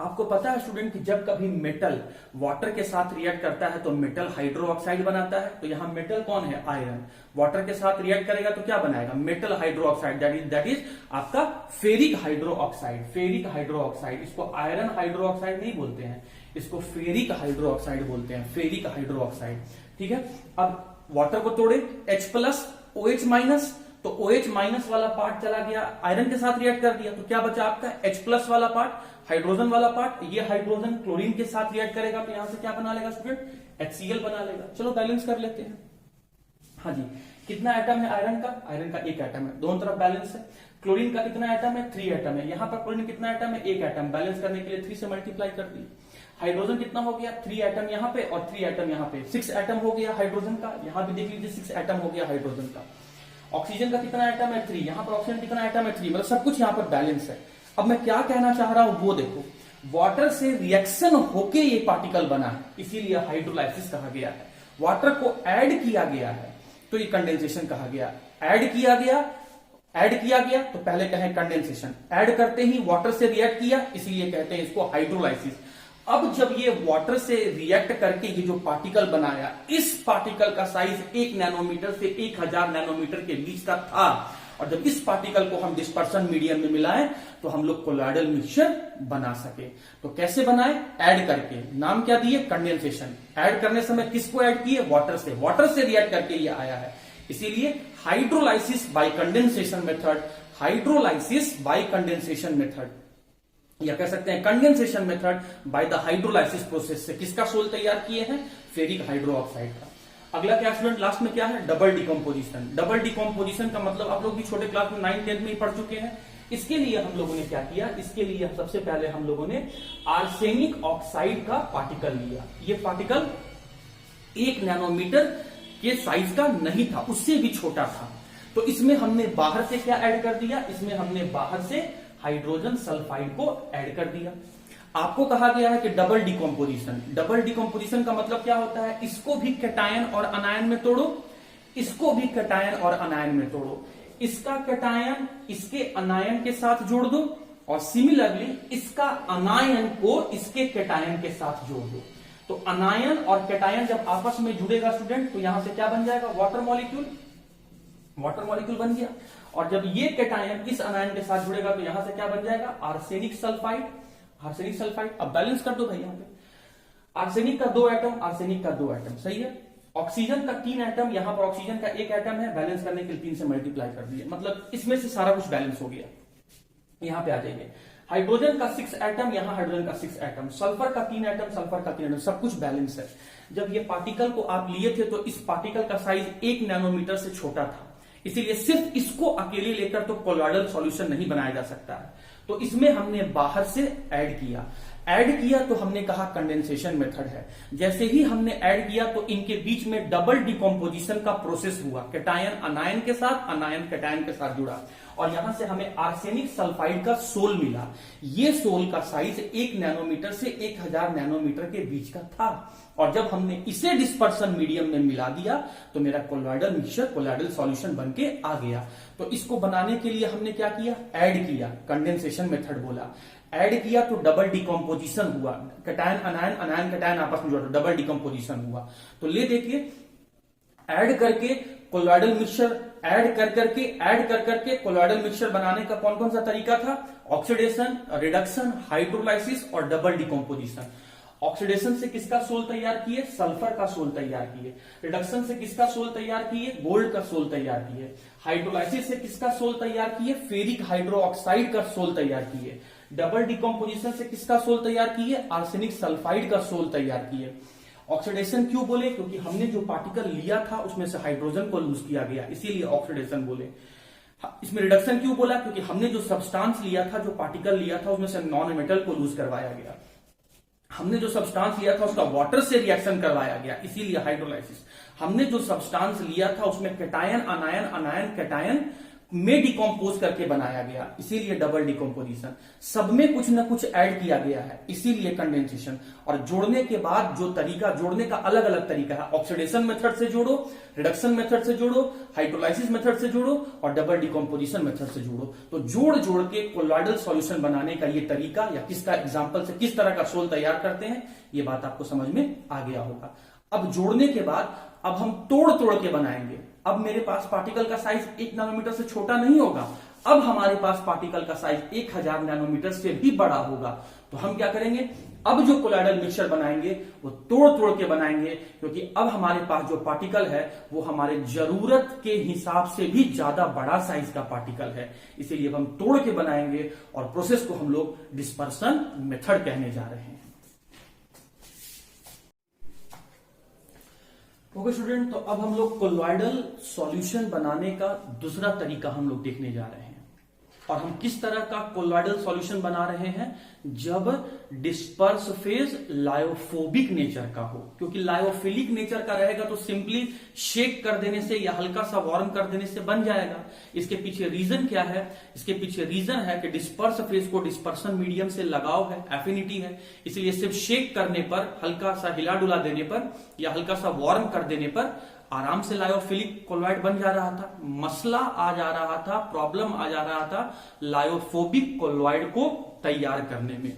आपको पता है स्टूडेंट कि जब कभी मेटल वाटर के साथ रिएक्ट करता है तो मेटल हाइड्रोक्साइड बनाता है। तो यहां मेटल कौन है? आयरन। वाटर के साथ रिएक्ट करेगा तो क्या बनाएगा? मेटल हाइड्रोक्साइड, दैट इज आपका फेरिक हाइड्रोक्साइड। फेरिक हाइड्रोक्साइड, इसको आयरन हाइड्रोक्साइड नहीं बोलते हैं, इसको फेरिक हाइड्रोक्साइड बोलते हैं, फेरिक हाइड्रोक्साइड। ठीक है, अब वाटर को तोड़े H+ OH-, तो OH- वाला पार्ट चला गया, आयरन के साथ रिएक्ट कर दिया, तो क्या बचा आपका? H+ वाला पार्ट, हाइड्रोजन वाला पार्ट। ये हाइड्रोजन क्लोरीन के साथ रिएक्ट करेगा तो यहां से क्या बना लेगा स्टूडेंट? HCl बना लेगा। चलो बैलेंस कर लेते हैं। हाँ जी, कितना एटम है आयरन का? आयरन का 1 एटम है, दोनों तरफ बैलेंस है। क्लोरीन का कितना एटम है? 3 एटम है। यहां पर क्लोरीन कितना एटम है? 1 एटम। बैलेंस करने के लिए 3 से मल्टीप्लाई कर दी। हाइड्रोजन कितना हो गया? 3 एटम यहां पे और 3 एटम यहां पे, 6 एटम हो गया हाइड्रोजन का। यहां भी देख लीजिए 6 एटम हो गया हाइड्रोजन का। ऑक्सीजन का कितना एटम है? 3। यहां पर ऑक्सीजन कितना एटम है? 3। मतलब सब कुछ यहां पर बैलेंस है। अब मैं क्या कहना चाह रहा हूं वो देखो, वाटर से रिएक्शन होके ये पार्टिकल बना है, इसीलिए हाइड्रोलाइसिस कहा गया है। वाटर को ऐड किया गया है तो ये कंडेंसेशन कहा गया। ऐड किया गया तो पहले कहें कंडेंसेशन, ऐड करते ही वाटर से रिएक्ट किया, इसीलिए कहते हैं इसको हाइड्रोलाइसिस। अब जब ये वाटर से रिएक्ट करके ये जो पार्टिकल बनाया, इस पार्टिकल का साइज 1 नैनोमीटर से 1000 नैनोमीटर के बीच का था, और जब इस पार्टिकल को हम डिस्पर्सन मीडियम में मिलाएं तो हम लोग कोलॉइडल मिक्सचर बना सके। तो कैसे बनाए? ऐड करके। नाम क्या दिए? कंडेंसेशन। ऐड करने समय किसको ऐड किए? वाटर से। वाटर से रिएक्ट करके ये आया है, इसीलिए hydrolysis bye condensation method. Hydrolysis bye condensation method, या कह सकते हैं condensation method by the hydrolysis process से किसका सोल तैयार किए हैं? फेरिक हाइड्रोक्साइड का। अगला क्या स्टूडेंट लास्ट में क्या है? Double decomposition. डबल डिकम्पोजिशन का मतलब आप लोग भी छोटे क्लास में 9th 10th में ही पढ़ चुके हैं। इसके लिए हम लोगों ने क्या किया? इसके लिए सबसे पहले हम लोगों ने आर्सेनिक ऑक्साइड का पार्टिकल लिया। ये पार्टिकल 1 नैनोमीटर के साइज का नहीं था, उससे भी छोटा था। तो इसमें हमने बाहर से क्या ऐड कर दिया? इसमें हमने बाहर से हाइड्रोजन सल्फाइड को ऐड कर दिया। आपको कहा गया है कि डबल डिकम्पोजिशन। डबल डिकम्पोजिशन का मतलब क्या होता है? इसको भी कैटायन और अनायन में तोड़ो, इसको भी कैटायन और अनायन में तोड़ो, इसका कैटायन इसके अनायन के साथ जोड़ दो, और सिमिलरली इसका अनायन को इसके कैटायन के साथ जोड़ दो। तो अनायन और कैटायन जब आपस में जुड़ेगा स्टूडेंट, तो यहां से क्या बन जाएगा? Water molecule. वाटर मॉलिक्यूल बन गया। और जब ये कैटायन इस अनायन के साथ जुड़ेगा तो यहां से क्या बन जाएगा? Arsenic sulphide. Arsenic sulphide. अब बैलेंस कर दो भाई, यहां पे आर्सेनिक का 2 एटम, आर्सेनिक का 2 एटम, सही है। ऑक्सीजन का 3 एटम, यहां पर ऑक्सीजन का 1 एटम है। बैलेंस करने के लिए 3 से मल्टीप्लाई कर दिया, मतलब इसमें से सारा कुछ बैलेंस हो गया। यहां पे आ जाइए, हाइड्रोजन का 6 एटम, यहां हाइड्रोजन का 6 एटम, सल्फर का 3 एटम, सल्फर का 3 एटम, सब कुछ बैलेंस है। जब ये पार्टिकल को आप लिए थे तो इस पार्टिकल का साइज 1 नैनोमीटर से छोटा था, इसीलिए सिर्फ इसको अकेले लेकर तो कोलॉइडल सॉल्यूशन नहीं बनाया जा सकता है। तो इसमें हमने बाहर से ऐड किया तो हमने कहा कंडेंसेशन मेथड है। जैसे ही हमने ऐड किया तो इनके बीच में डबल डिकम्पोजिशन का प्रोसेस हुआ, कैटायन अनायन के साथ, अनायन कैटायन के साथ जुड़ा, और यहां से हमें आर्सेनिक सल्फाइड का सोल मिला। ये सोल का साइज 1 नैनोमीटर से 1000 नैनोमीटर के बीच का था, और जब हमने इसे डिस्पर्सन मीडियम में मिला दिया तो मेरा कोलॉइडल मिक्सचर, कोलॉइडल सॉल्यूशन बनके आ गया। तो इसको बनाने के लिए हमने क्या किया? ऐड किया, कंडेंसेशन मेथड बोला। ऐड किया तो डबल डिकम्पोजिशन हुआ, कैटायन अनायन, अनायन कैटायन आपस में जुड़ा, डबल डिकम्पोजिशन हुआ। तो ले देखिए, ऐड करके कोलॉइडल मिक्सचर, ऐड कर करके कोलॉइडल मिक्सचर बनाने का कौन कौन सा तरीका था? ऑक्सीडेशन, रिडक्शन, हाइड्रोलाइसिस और डबल डिकम्पोजिशन। ऑक्सीडेशन से किसका सोल तैयार किए? सल्फर का सोल तैयार किए। रिडक्शन से किसका सोल तैयार किए? गोल्ड का सोल तैयार किए। हाइड्रोलाइसिस से किसका सोल तैयार किए? फेरिक हाइड्रोक्साइड का सोल तैयार किए। डबल डिकम्पोजिशन से किसका सोल तैयार किए? आर्सेनिक सल्फाइड का सोल तैयार किए। ऑक्सीडेशन क्यों बोले? क्योंकि हमने जो पार्टिकल लिया था उसमें से हाइड्रोजन को लूज किया गया, इसीलिए ऑक्सीडेशन बोले। इसमें रिडक्शन क्यों बोला? क्योंकि हमने जो सब्सटेंस लिया था, जो पार्टिकल लिया था, उसमें से नॉन मेटल को लूज करवाया गया। हमने जो सब्सटेंस लिया था उसका वाटर से रिएक्शन करवाया गया, इसीलिए हाइड्रोलाइसिस। हमने जो सब्सटेंस लिया था उसमें कैटायन अनायन, अनायन कैटायन में डिकम्पोज करके बनाया गया, इसीलिए डबल डिकम्पोजिशन। सब में कुछ ना कुछ ऐड किया गया है, इसीलिए कंडेंसेशन। और जोड़ने के बाद जो तरीका, जोड़ने का अलग अलग तरीका है, ऑक्सीडेशन मेथड से जोड़ो, रिडक्शन मेथड से जोड़ो, हाइड्रोलाइसिस मेथड से जोड़ो और डबल डिकम्पोजिशन मेथड से जोड़ो। तो जोड़ जोड़ के कोलॉइडल सॉल्यूशन बनाने का ये तरीका या किसका एग्जाम्पल से किस तरह का सोल तैयार करते हैं, ये बात आपको समझ में आ गया होगा। अब जोड़ने के बाद अब हम तोड़ तोड़ के बनाएंगे। अब मेरे पास पार्टिकल का साइज 1 नैनोमीटर से छोटा नहीं होगा, अब हमारे पास पार्टिकल का साइज 1000 नैनोमीटर से भी बड़ा होगा। तो हम क्या करेंगे, अब जो कोलॉइडल मिक्सचर बनाएंगे वो तोड़ तोड़ के बनाएंगे, क्योंकि अब हमारे पास जो पार्टिकल है वो हमारे जरूरत के हिसाब से भी ज्यादा बड़ा साइज का पार्टिकल है, इसीलिए हम तोड़ के बनाएंगे और प्रोसेस को हम लोग डिस्पर्सन मेथड कहने जा रहे हैं। ओके स्टूडेंट, तो अब हम लोग कोलॉइडल सॉल्यूशन बनाने का दूसरा तरीका हम लोग देखने जा रहे हैं। और हम किस तरह का कोलॉइडल सॉल्यूशन बना रहे हैं, जब डिस्पर्स फेज लायोफोबिक नेचर का हो। क्योंकि लायोफिलिक नेचर का रहेगा तो सिंपली शेक कर देने से या हल्का सा वार्म कर देने से बन जाएगा। इसके पीछे रीजन क्या है, इसके पीछे रीजन है कि डिस्पर्स फेज को डिस्पर्सन मीडियम से लगाव है, एफिनिटी है, इसलिए सिर्फ शेक करने पर, हल्का सा हिला डुला देने पर या हल्का सा वार्म कर देने पर आराम से लायोफिलिक कोलॉइड बन जा रहा था। मसला आ जा रहा था, प्रॉब्लम आ जा रहा था लायोफोबिक कोलॉइड को तैयार करने में।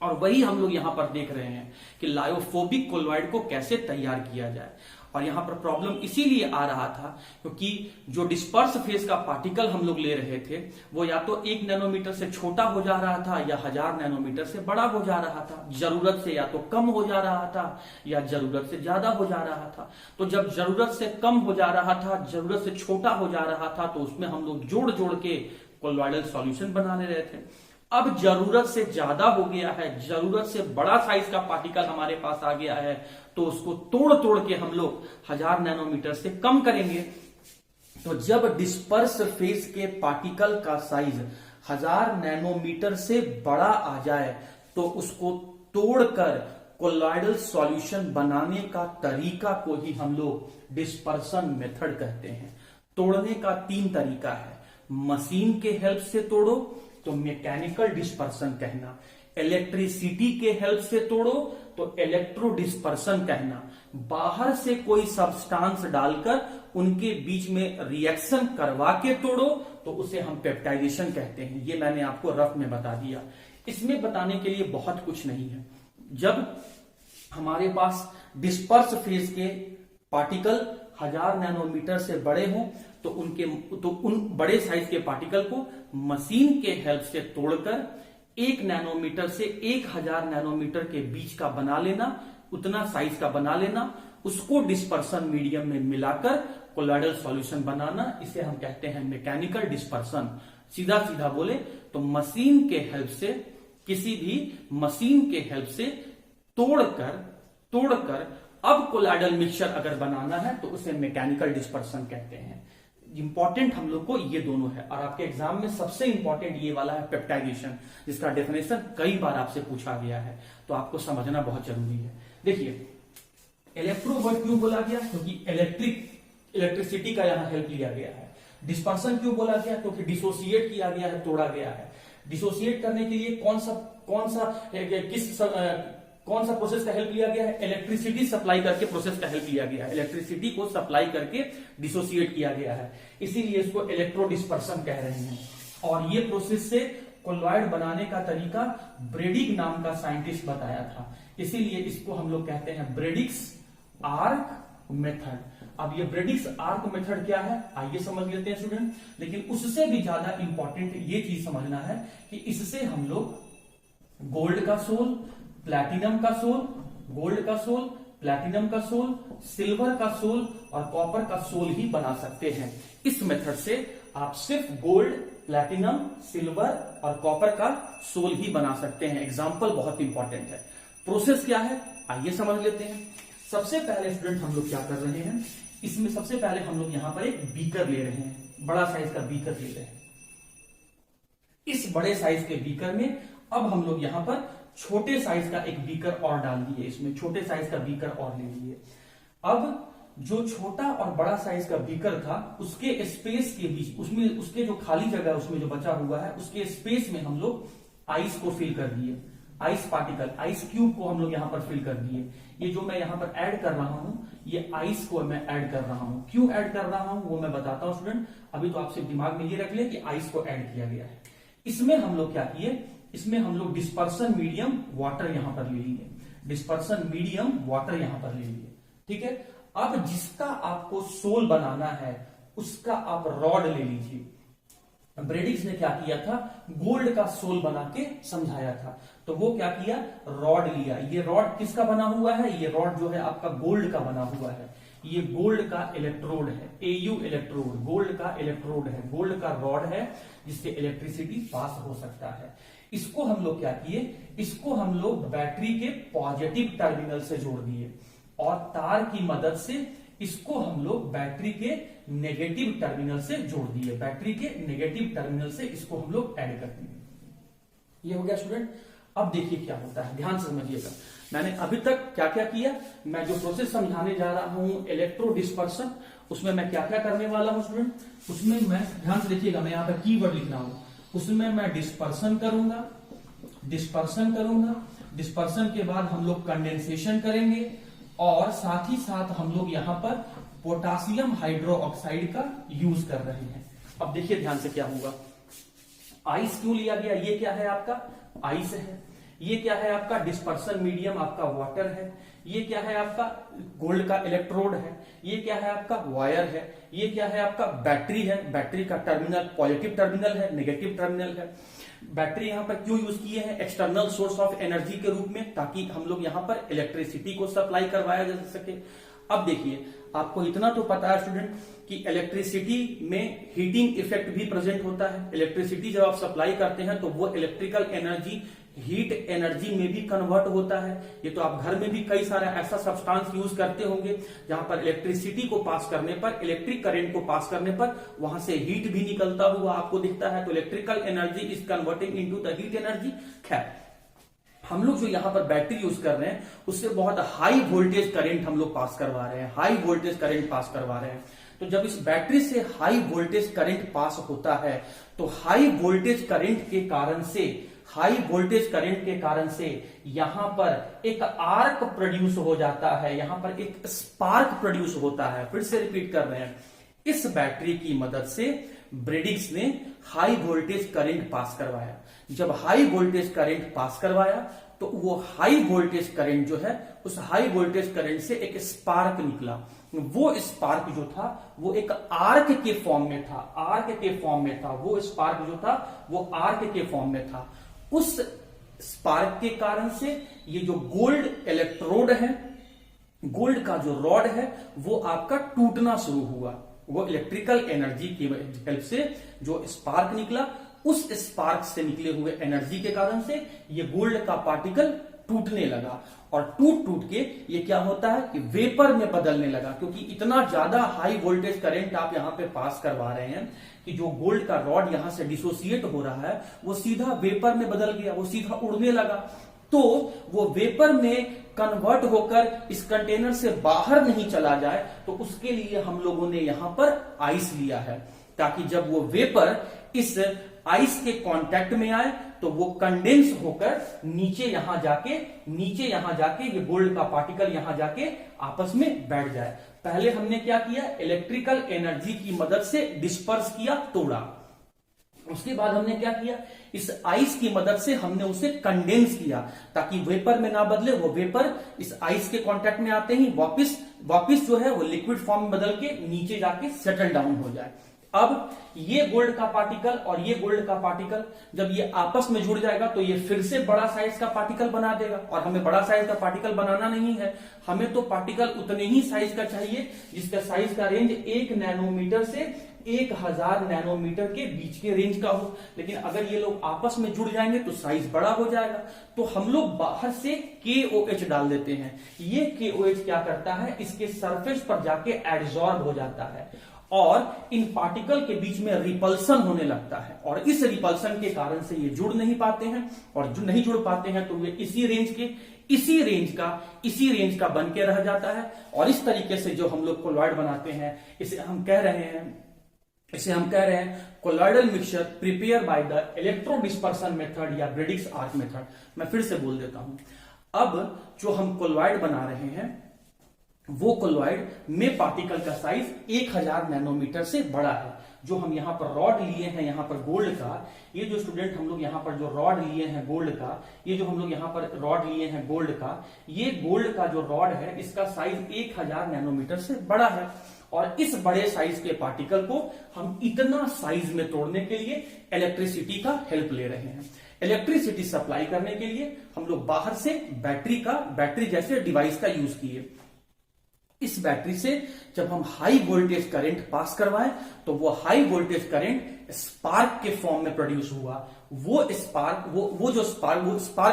और वही हम लोग यहां पर देख रहे हैं कि लायोफोबिक कोलॉइड को कैसे तैयार किया जाए। और यहां पर प्रॉब्लम इसीलिए आ रहा था क्योंकि जो डिस्पर्स फेज का पार्टिकल हम लोग ले रहे थे वो या तो 1 नैनोमीटर से छोटा हो जा रहा था या 1000 नैनोमीटर से बड़ा हो जा रहा था। जरूरत से या तो कम हो जा रहा था या जरूरत से ज्यादा हो जा रहा था। तो जब जरूरत से कम हो जा रहा था, जरूरत से छोटा हो जा रहा था, तो उसमें हम लोग जोड़ जोड़ के कोलॉइडल सॉल्यूशन बना ले रहे थे। अब जरूरत से ज्यादा हो गया है, जरूरत से बड़ा साइज का पार्टिकल हमारे पास आ गया है, तो उसको तोड़ तोड़ के हम लोग 1000 नैनोमीटर से कम करेंगे। तो जब डिस्पर्स फेज के पार्टिकल का साइज 1000 नैनोमीटर से बड़ा आ जाए तो उसको तोड़कर कोलॉइडल सॉल्यूशन बनाने का तरीका को ही हम लोग डिस्पर्सन मेथड कहते हैं। तोड़ने का 3 तरीका है, मशीन के हेल्प से तोड़ो तो मैकेनिकल डिस्पर्सन कहना, इलेक्ट्रिसिटी के हेल्प से तोड़ो तो इलेक्ट्रो डिस्पर्सन कहना, बाहर से कोई सब्सटेंस डालकर उनके बीच में रिएक्शन करवा के तोड़ो तो उसे हम पेप्टाइजेशन कहते हैं। ये मैंने आपको रफ में बता दिया। इसमें बताने के लिए बहुत कुछ नहीं है। जब हमारे पास डिस्पर्स फेज के पार्टिकल 1000 नैनोमीटर से बड़े हों तो उन बड़े साइज के पार्टिकल को मशीन के हेल्प से तोड़कर 1 नैनोमीटर से 1000 नैनोमीटर के बीच का बना लेना, उतना साइज का बना लेना, उसको डिस्पर्सन मीडियम में मिलाकर कोलॉइडल सॉल्यूशन बनाना, इसे हम कहते हैं मैकेनिकल डिस्पर्सन। सीधा सीधा बोले तो मशीन के हेल्प से, किसी भी मशीन के हेल्प से तोड़कर अब कोलॉइडल मिक्सचर अगर बनाना है तो उसे मैकेनिकल डिस्पर्सन कहते हैं। इंपॉर्टेंट हम लोग को ये दोनों है। और आपके एग्जाम में सबसे इंपॉर्टेंट ये वाला है पेप्टाइजेशन, जिसका डेफिनेशन कई बार आपसे पूछा गया है, तो आपको समझना बहुत जरूरी है। देखिए, इलेक्ट्रो वर्ड क्यों बोला गया, क्योंकि इलेक्ट्रिसिटी का यहां हेल्प लिया गया है। डिस्पर्सन क्यों बोला गया, क्योंकि डिसोसिएट किया गया है, तोड़ा गया है। डिसोसिएट करने के लिए कौन सा प्रोसेस का हेल्प लिया गया है, इलेक्ट्रिसिटी सप्लाई करके प्रोसेस का हेल्प लिया गया है। इलेक्ट्रिसिटी को सप्लाई करके डिसोसिएट किया गया है, इसीलिए इसको इलेक्ट्रो डिस्पर्सन कह रहे हैं। और ये प्रोसेस से कोलॉइड बनाने का तरीका ब्रेडिग नाम का साइंटिस्ट बताया था, इसीलिए इसको हम लोग कहते हैं ब्रेडिक्स आर्क मेथड। अब ये ब्रेडिक्स आर्क मेथड क्या है आइए समझ लेते हैं स्टूडेंट। लेकिन उससे भी ज्यादा इंपॉर्टेंट ये चीज समझना है कि इससे हम लोग गोल्ड का सोल, प्लैटिनम का सोल, गोल्ड का सोल, प्लैटिनम का सोल, सिल्वर का सोल और कॉपर का सोल ही बना सकते हैं। इस मेथड से आप सिर्फ गोल्ड, प्लैटिनम, सिल्वर और कॉपर का सोल ही बना सकते हैं। एग्जाम्पल बहुत इंपॉर्टेंट है। प्रोसेस क्या है आइए समझ लेते हैं। सबसे पहले स्टूडेंट हम लोग क्या कर रहे हैं, इसमें सबसे पहले हम लोग यहां पर एक बीकर ले रहे हैं, बड़ा साइज का बीकर ले रहे हैं। इस बड़े साइज के बीकर में अब हम लोग यहां पर छोटे साइज का एक बीकर और डाल दिए, इसमें छोटे साइज का बीकर और ले लिए। अब जो छोटा और बड़ा साइज का बीकर था उसके स्पेस के बीच, उसमें उसके जो खाली जगह उसमें जो बचा हुआ है उसके स्पेस में हम लोग आइस को फिल कर दिए, आइस पार्टिकल, आइस क्यूब को हम लोग यहां पर फिल कर दिए। ये जो मैं यहां पर ऐड कर रहा हूं, ये आइस को मैं ऐड कर रहा हूं। क्यों ऐड कर रहा हूं वो मैं बताता हूं स्टूडेंट। अभी तो आप सिर्फ दिमाग में ये रख ले कि आइस को ऐड किया गया है। इसमें हम लोग क्या किए, इसमें हम लोग डिस्पर्सन मीडियम वाटर यहां पर ले लिए, डिस्पर्सन मीडियम वाटर यहां पर ले लिए, ठीक है। अब जिसका आपको सोल बनाना है उसका आप रॉड ले लीजिए। ब्रेडिक्स ने क्या किया था, गोल्ड का सोल बना के समझाया था, तो वो क्या किया, रॉड लिया। ये रॉड किसका बना हुआ है, ये रॉड जो है आपका गोल्ड का बना हुआ है। ये गोल्ड का इलेक्ट्रोड है, एयू इलेक्ट्रोड, गोल्ड का इलेक्ट्रोड है, गोल्ड का रॉड है जिससे इलेक्ट्रिसिटी पास हो सकता है। इसको हम लोग क्या किए, इसको हम लोग बैटरी के पॉजिटिव टर्मिनल से जोड़ दिए और तार की मदद से इसको हम लोग बैटरी के नेगेटिव टर्मिनल से जोड़ दिए, बैटरी के नेगेटिव टर्मिनल से इसको हम लोग ऐड कर दिए। ये हो गया स्टूडेंट। अब देखिए क्या होता है, ध्यान से समझिएगा। मैंने अभी तक क्या क्या किया, मैं जो प्रोसेस समझाने जा रहा हूं इलेक्ट्रो डिस्पर्सन, उसमें मैं क्या क्या करने वाला हूं स्टूडेंट, उसमें मैं ध्यान से देखिएगा, मैं यहां पर कीवर्ड लिख रहा हूं। उसमें मैं डिस्पर्सन करूंगा, डिस्पर्सन करूंगा, डिस्पर्सन के बाद हम लोग कंडेंसेशन करेंगे और साथ ही साथ हम लोग यहां पर पोटासियम हाइड्रोक्साइड का यूज कर रहे हैं। अब देखिए ध्यान से क्या होगा, आइस क्यों लिया गया, ये क्या है आपका आइस है, ये क्या है आपका डिस्पर्सन मीडियम आपका वाटर है, ये क्या है आपका गोल्ड का इलेक्ट्रोड है, ये क्या है आपका वायर है, ये क्या है आपका बैटरी है, बैटरी का टर्मिनल पॉजिटिव टर्मिनल है, नेगेटिव टर्मिनल है। बैटरी यहां पर क्यों यूज किए हैं, एक्सटर्नल सोर्स ऑफ एनर्जी के रूप में, ताकि हम लोग यहां पर इलेक्ट्रिसिटी को सप्लाई करवाया जा सके। अब देखिए आपको इतना तो पता है स्टूडेंट कि इलेक्ट्रिसिटी में हीटिंग इफेक्ट भी प्रेजेंट होता है। इलेक्ट्रिसिटी जब आप सप्लाई करते हैं तो वो इलेक्ट्रिकल एनर्जी हीट एनर्जी में भी कन्वर्ट होता है। ये तो आप घर में भी कई सारा ऐसा सब्सटेंस यूज करते होंगे जहां पर इलेक्ट्रिसिटी को पास करने पर, इलेक्ट्रिक करंट को पास करने पर वहां से हीट भी निकलता हुआ आपको दिखता है। तो electrical energy is converting into the heat energy. खैर, हम लोग जो यहां पर बैटरी यूज कर रहे हैं उससे बहुत हाई वोल्टेज करंट हम लोग पास करवा रहे हैं, हाई वोल्टेज करंट पास करवा रहे हैं। तो जब इस बैटरी से हाई वोल्टेज करंट पास होता है तो हाई वोल्टेज करंट के कारण से, हाई वोल्टेज करंट के कारण से यहां पर एक आर्क प्रोड्यूस हो जाता है, यहां पर एक स्पार्क प्रोड्यूस होता है। फिर से रिपीट कर रहे हैं, इस बैटरी की मदद से ब्रेडिक्स ने हाई वोल्टेज करंट पास करवाया। जब हाई वोल्टेज करंट पास करवाया तो वो हाई वोल्टेज करंट जो है, उस हाई वोल्टेज करंट से एक स्पार्क निकला। वो स्पार्क जो था वो एक आर्क के फॉर्म में था, आर्क के फॉर्म में था। वो स्पार्क जो था वो आर्क के फॉर्म में था। उस स्पार्क के कारण से ये जो गोल्ड इलेक्ट्रोड है, गोल्ड का जो रॉड है, वो आपका टूटना शुरू हुआ। वो इलेक्ट्रिकल एनर्जी की हेल्प से जो स्पार्क निकला, उस स्पार्क से निकले हुए एनर्जी के कारण से ये गोल्ड का पार्टिकल टूटने लगा और टूट टूट के ये क्या होता है कि वेपर में बदलने लगा। क्योंकि इतना ज्यादा हाई वोल्टेज करंट आप यहां पे पास करवा रहे हैं कि जो गोल्ड का रॉड यहां से डिसोसिएट हो रहा है वो सीधा वेपर में बदल गया, वो सीधा उड़ने लगा। तो वो वेपर में कन्वर्ट होकर इस कंटेनर से बाहर नहीं चला जाए, तो उसके लिए हम लोगों ने यहां पर आइस लिया है, ताकि जब वो वेपर इस आइस के कांटेक्ट में आए तो वो कंडेंस होकर नीचे यहां जाके ये गोल्ड का पार्टिकल यहां जाके आपस में बैठ जाए। पहले हमने क्या किया, इलेक्ट्रिकल एनर्जी की मदद से डिस्पर्स किया, तोड़ा। उसके बाद हमने क्या किया, इस आइस की मदद से हमने उसे कंडेंस किया ताकि वेपर में ना बदले। वो वेपर इस आइस के कांटेक्ट में आते ही वापिस जो है वो लिक्विड फॉर्म में बदल के नीचे जाके सेटल डाउन हो जाए। अब ये गोल्ड का पार्टिकल और ये गोल्ड का पार्टिकल जब ये आपस में जुड़ जाएगा तो ये फिर से बड़ा साइज का पार्टिकल बना देगा। और हमें बड़ा साइज का पार्टिकल बनाना नहीं है, हमें तो पार्टिकल उतने ही साइज का चाहिए जिसका साइज का रेंज 1 नैनोमीटर से 1000 नैनोमीटर के बीच के रेंज का हो। लेकिन अगर ये लोग आपस में जुड़ जाएंगे तो साइज बड़ा हो जाएगा। तो हम लोग बाहर से KOH डाल देते हैं। ये KOH क्या करता है, इसके सरफेस पर जाके एड्सॉर्ब हो जाता है और इन पार्टिकल के बीच में रिपल्सन होने लगता है, और इस रिपल्सन के कारण से ये जुड़ नहीं पाते हैं, और जो नहीं जुड़ पाते हैं तो वे इसी रेंज का बन के रह जाता है। और इस तरीके से जो हम लोग कोलॉइड बनाते हैं, इसे हम कह रहे हैं colloidal mixture prepare by the electro dispersion method या ब्रेडिक्स आर्क मेथड। मैं फिर से बोल देता हूं, अब जो हम कोलॉइड बना रहे हैं वो कोलॉइड में पार्टिकल का साइज 1000 नैनोमीटर से बड़ा है। जो हम यहां पर रॉड लिए हैं यहां पर गोल्ड का, ये जो स्टूडेंट हम लोग यहां पर जो रॉड लिए हैं गोल्ड का, ये जो हम लोग यहां पर रॉड लिए हैं गोल्ड का, ये गोल्ड का जो रॉड है इसका साइज 1000 नैनोमीटर से बड़ा है। और इस बड़े साइज के पार्टिकल को हम इतना साइज में तोड़ने के लिए इलेक्ट्रिसिटी का हेल्प ले रहे हैं। इलेक्ट्रिसिटी सप्लाई करने के लिए हम लोग बाहर से बैटरी जैसे डिवाइस का यूज किए। इस बैटरी से जब हम हाई वोल्टेज करंट पास करवाएं तो वो हाई वोल्टेज करंट स्पार्क के फॉर्म में प्रोड्यूस हुआ। वो स्पार्क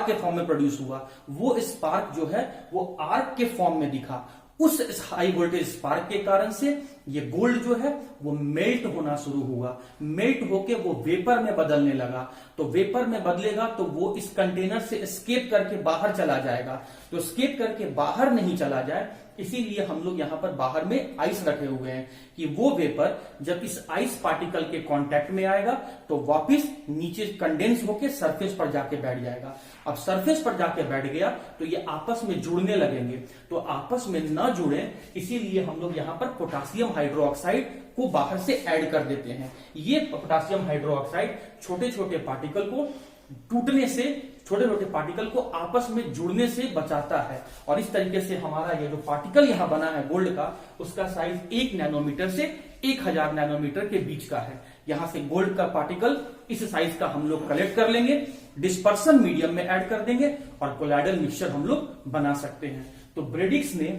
के फॉर्म में प्रोड्यूस हुआ, वो स्पार्क जो है वो आर्क के फॉर्म में दिखा। उस हाई वोल्टेज स्पार्क के कारण से ये गोल्ड जो है वो मेल्ट होना शुरू हुआ, मेल्ट होके वो वेपर में बदलने लगा। तो वेपर में बदलेगा तो वो इस कंटेनर से एस्केप करके बाहर चला जाएगा। तो एस्केप करके बाहर नहीं चला जाए, इसीलिए हम लोग यहां पर बाहर में आइस रखे हुए हैं कि वो वेपर जब इस आइस पार्टिकल के कांटेक्ट में आएगा तो वापस नीचे कंडेंस होके सरफेस पर जाके बैठ जाएगा। अब सरफेस पर जाके बैठ गया तो ये आपस में जुड़ने लगेंगे। तो आपस में न जुड़े इसीलिए हम लोग यहां पर पोटासियम हाइड्रोक्साइड को बाहर से ऐड कर देते हैं। ये पोटासियम हाइड्रोक्साइड छोटे छोटे पार्टिकल को टूटने से, छोटे छोटे पार्टिकल को आपस में जुड़ने से बचाता है। और इस तरीके से हमारा ये जो पार्टिकल यहां बना है गोल्ड का, उसका साइज 1 नैनोमीटर से 1000 नैनोमीटर के बीच का है। यहां से गोल्ड का पार्टिकल इस साइज का हम लोग कलेक्ट कर लेंगे, डिस्पर्सन मीडियम में ऐड कर देंगे और कोलॉइडल मिक्सचर हम लोग बना सकते हैं। तो ब्रेडिक्स ने